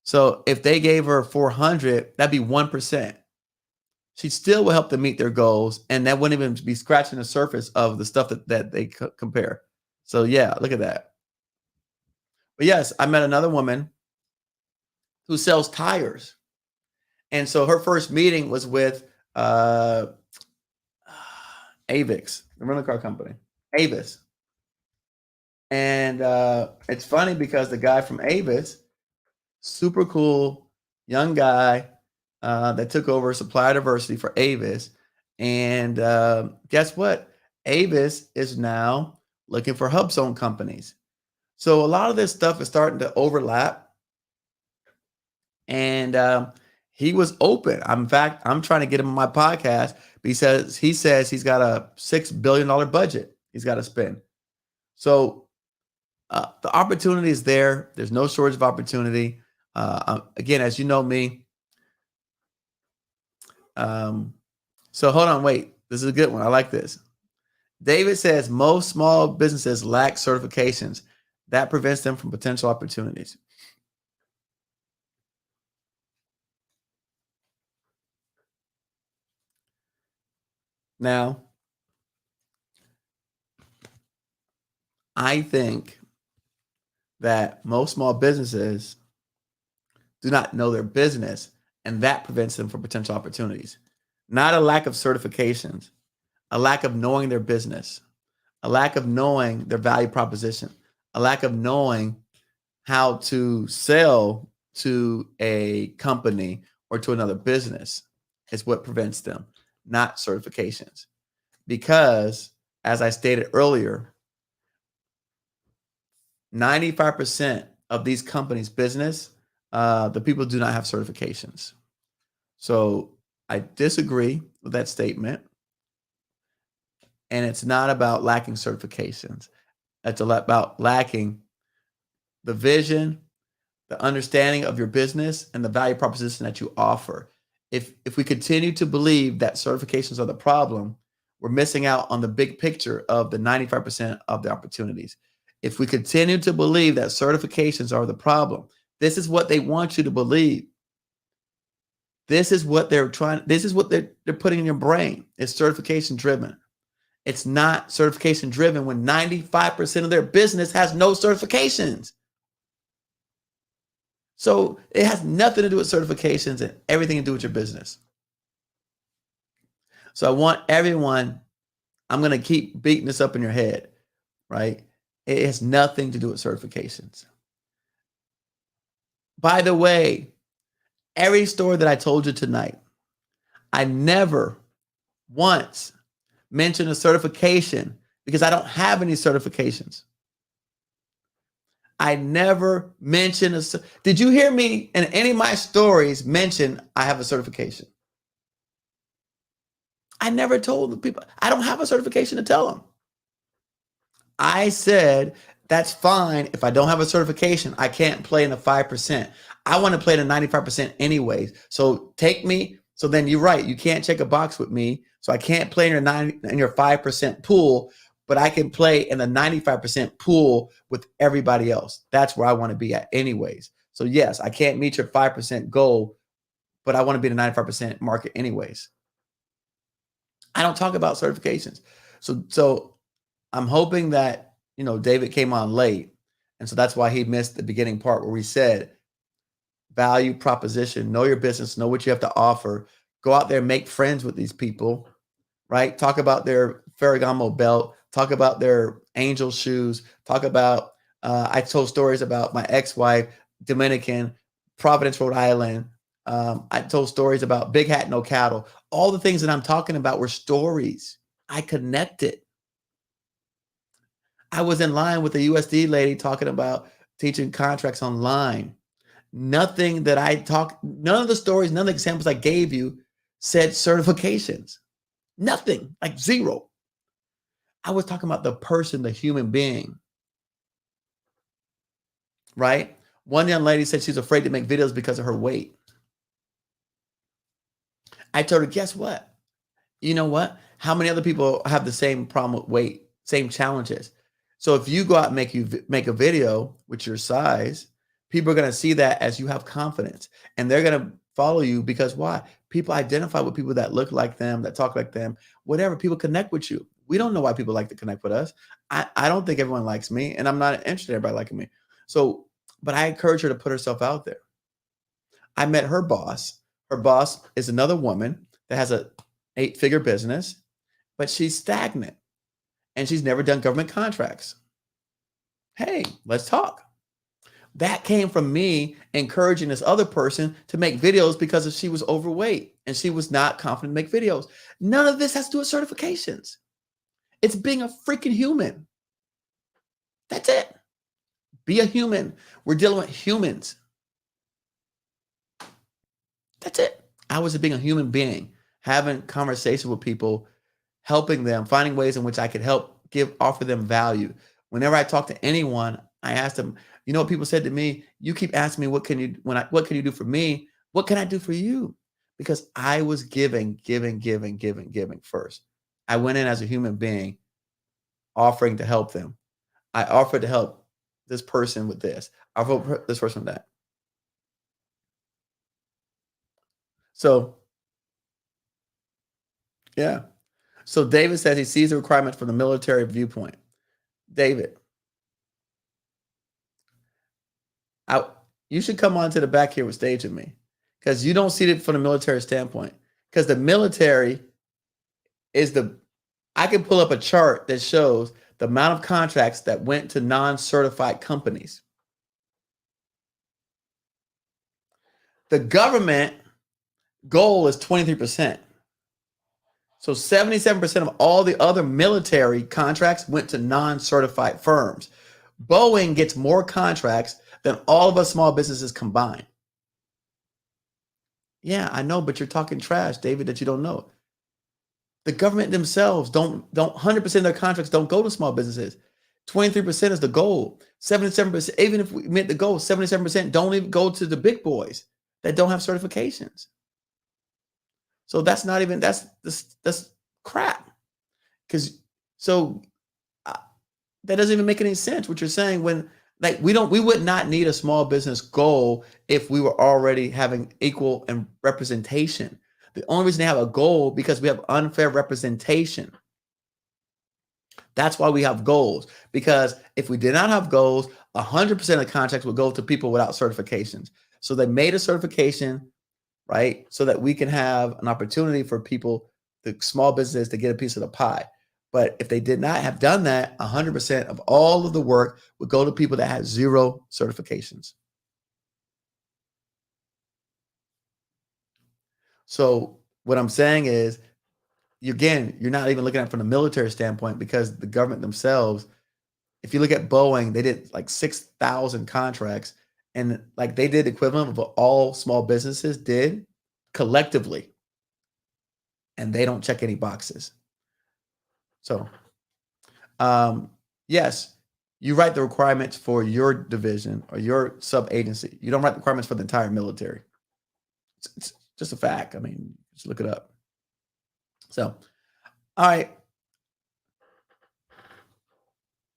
So if they gave her 400, that'd be 1%. She still will help them meet their goals, and that wouldn't even be scratching the surface of the stuff that they compare. So yeah, look at that. But yes, I met another woman who sells tires. And so her first meeting was with Avix, the rental car company, Avis. And it's funny because the guy from Avis, super cool young guy that took over Supplier Diversity for Avis. And guess what? Avis is now looking for hub zone companies. So a lot of this stuff is starting to overlap. And he was open. In fact, I'm trying to get him on my podcast because he says he's got a $6 billion budget he's got to spend. So the opportunity is there. There's no shortage of opportunity. Again, as you know me. So hold on, wait. This is a good one. I like this. David says most small businesses lack certifications. That prevents them from potential opportunities. Now, I think that most small businesses do not know their business, and that prevents them from potential opportunities. Not a lack of certifications, a lack of knowing their business, a lack of knowing their value proposition, a lack of knowing how to sell to a company or to another business is what prevents them, not certifications. Because, as I stated earlier, 95% of these companies' business, the people do not have certifications. So I disagree with that statement. And it's not about lacking certifications. It's about lacking the vision, the understanding of your business, and the value proposition that you offer. If we continue to believe that certifications are the problem, we're missing out on the big picture of the 95% of the opportunities. If we continue to believe that certifications are the problem, this is what they want you to believe. This is what they're putting in your brain. It's certification driven. It's not certification driven when 95% of their business has no certifications. So it has nothing to do with certifications and everything to do with your business. So I want everyone, I'm going to keep beating this up in your head, right? It has nothing to do with certifications. By the way, every story that I told you tonight, I never once mentioned a certification because I don't have any certifications. I never mentioned did you hear me in any of my stories mention I have a certification? I never told the people, I don't have a certification to tell them. I said, that's fine. If I don't have a certification, I can't play in the 5%. I want to play in the 95% anyways. So take me. So then you're right. You can't check a box with me. So I can't play in your 5% pool, but I can play in the 95% pool with everybody else. That's where I want to be at anyways. So yes, I can't meet your 5% goal, but I want to be in the 95% market anyways. I don't talk about certifications. So I'm hoping that, David came on late. And so that's why he missed the beginning part where we said value proposition, know your business, know what you have to offer, go out there and make friends with these people, right? Talk about their Ferragamo belt, talk about their angel shoes, talk about, I told stories about my ex-wife, Dominican, Providence, Rhode Island. I told stories about Big Hat, No Cattle. All the things that I'm talking about were stories. I connected. I was in line with the USD lady talking about teaching contracts online. Nothing that none of the stories, none of the examples I gave you said certifications. Nothing, like zero. I was talking about the person, the human being, right? One young lady said she's afraid to make videos because of her weight. I told her, guess what? You know what? How many other people have the same problem with weight, same challenges? So if you go out and make a video with your size, people are going to see that as you have confidence, and they're going to follow you because why? People identify with people that look like them, that talk like them, whatever. People connect with you. We don't know why people like to connect with us. I don't think everyone likes me, and I'm not interested in everybody liking me. So, but I encourage her to put herself out there. I met her boss. Her boss is another woman that has a 8-figure business, but she's stagnant and she's never done government contracts. Hey, let's talk. That came from me encouraging this other person to make videos because she was overweight and she was not confident to make videos. None of this has to do with certifications. It's being a freaking human. That's it. Be a human. We're dealing with humans. That's it. I was being a human being, having conversation with people, helping them, finding ways in which I could offer them value. Whenever I talk to anyone, I ask them, you know what people said to me? You keep asking me, what can you do for me? What can I do for you? Because I was giving first. I went in as a human being offering to help them. I offered to help this person with this. I offered this person with that. So, yeah. So David says he sees the requirements from the military viewpoint. David, you should come on to the back here with stage with me, because you don't see it from the military standpoint. Because the military is I can pull up a chart that shows the amount of contracts that went to non-certified companies. The government goal is 23%. So 77% of all the other military contracts went to non-certified firms. Boeing gets more contracts than all of us small businesses combined. Yeah, I know, but you're talking trash, David, that you don't know. The government themselves don't 100% of their contracts don't go to small businesses. 23% is the goal. 77%, even if we meant the goal, 77% don't even go to the big boys that don't have certifications. So that's not even, that's crap. That doesn't even make any sense what you're saying, when we would not need a small business goal if we were already having equal and representation. The only reason they have a goal because we have unfair representation. That's why we have goals, because if we did not have goals, 100% of contracts would go to people without certifications. So they made a certification, right? So that we can have an opportunity for people, the small businesses, to get a piece of the pie. But if they did not have done that, 100% of all of the work would go to people that had 0 certifications. So what I'm saying is, again, you're not even looking at it from the military standpoint, because the government themselves, if you look at Boeing, they did like 6,000 contracts, and like they did the equivalent of what all small businesses did collectively, and they don't check any boxes. So, yes, you write the requirements for your division or your sub-agency. You don't write the requirements for the entire military. It's just a fact. I mean, just look it up. So, all right.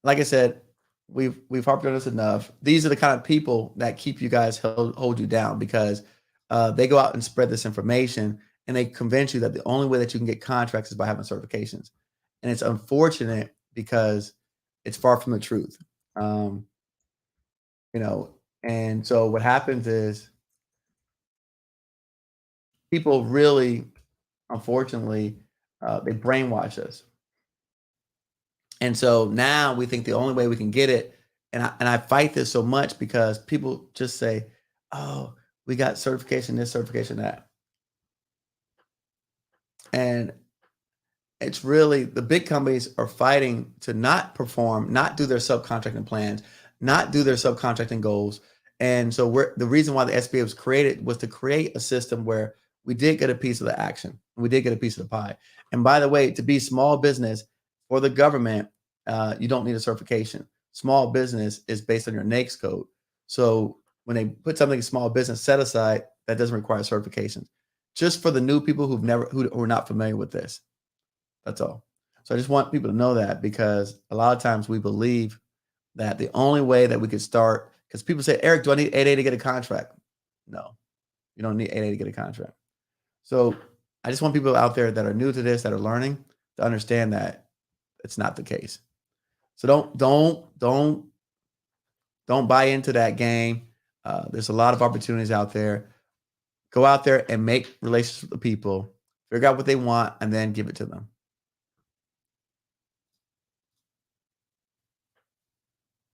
Like I said, we've harped on this enough. These are the kind of people that keep you guys hold you down, because they go out and spread this information, and they convince you that the only way that you can get contracts is by having certifications. And it's unfortunate because it's far from the truth. And so what happens is people really, unfortunately, they brainwash us. And so now we think the only way we can get it, and I fight this so much, because people just say, oh, we got certification this, certification that. And it's really, the big companies are fighting to not perform, not do their subcontracting plans, not do their subcontracting goals. And so the reason why the SBA was created was to create a system where we did get a piece of the action. We did get a piece of the pie. And by the way, to be small business for the government, you don't need a certification. Small business is based on your NAICS code. So when they put something in small business set aside, that doesn't require certifications. Just for the new people who are not familiar with this. That's all. So I just want people to know that, because a lot of times we believe that the only way that we could start, because people say, Eric, do I need 8A to get a contract? No, you don't need 8A to get a contract. So I just want people out there that are new to this, that are learning, to understand that it's not the case. So don't buy into that game. There's a lot of opportunities out there. Go out there and make relationships with the people, figure out what they want, and then give it to them.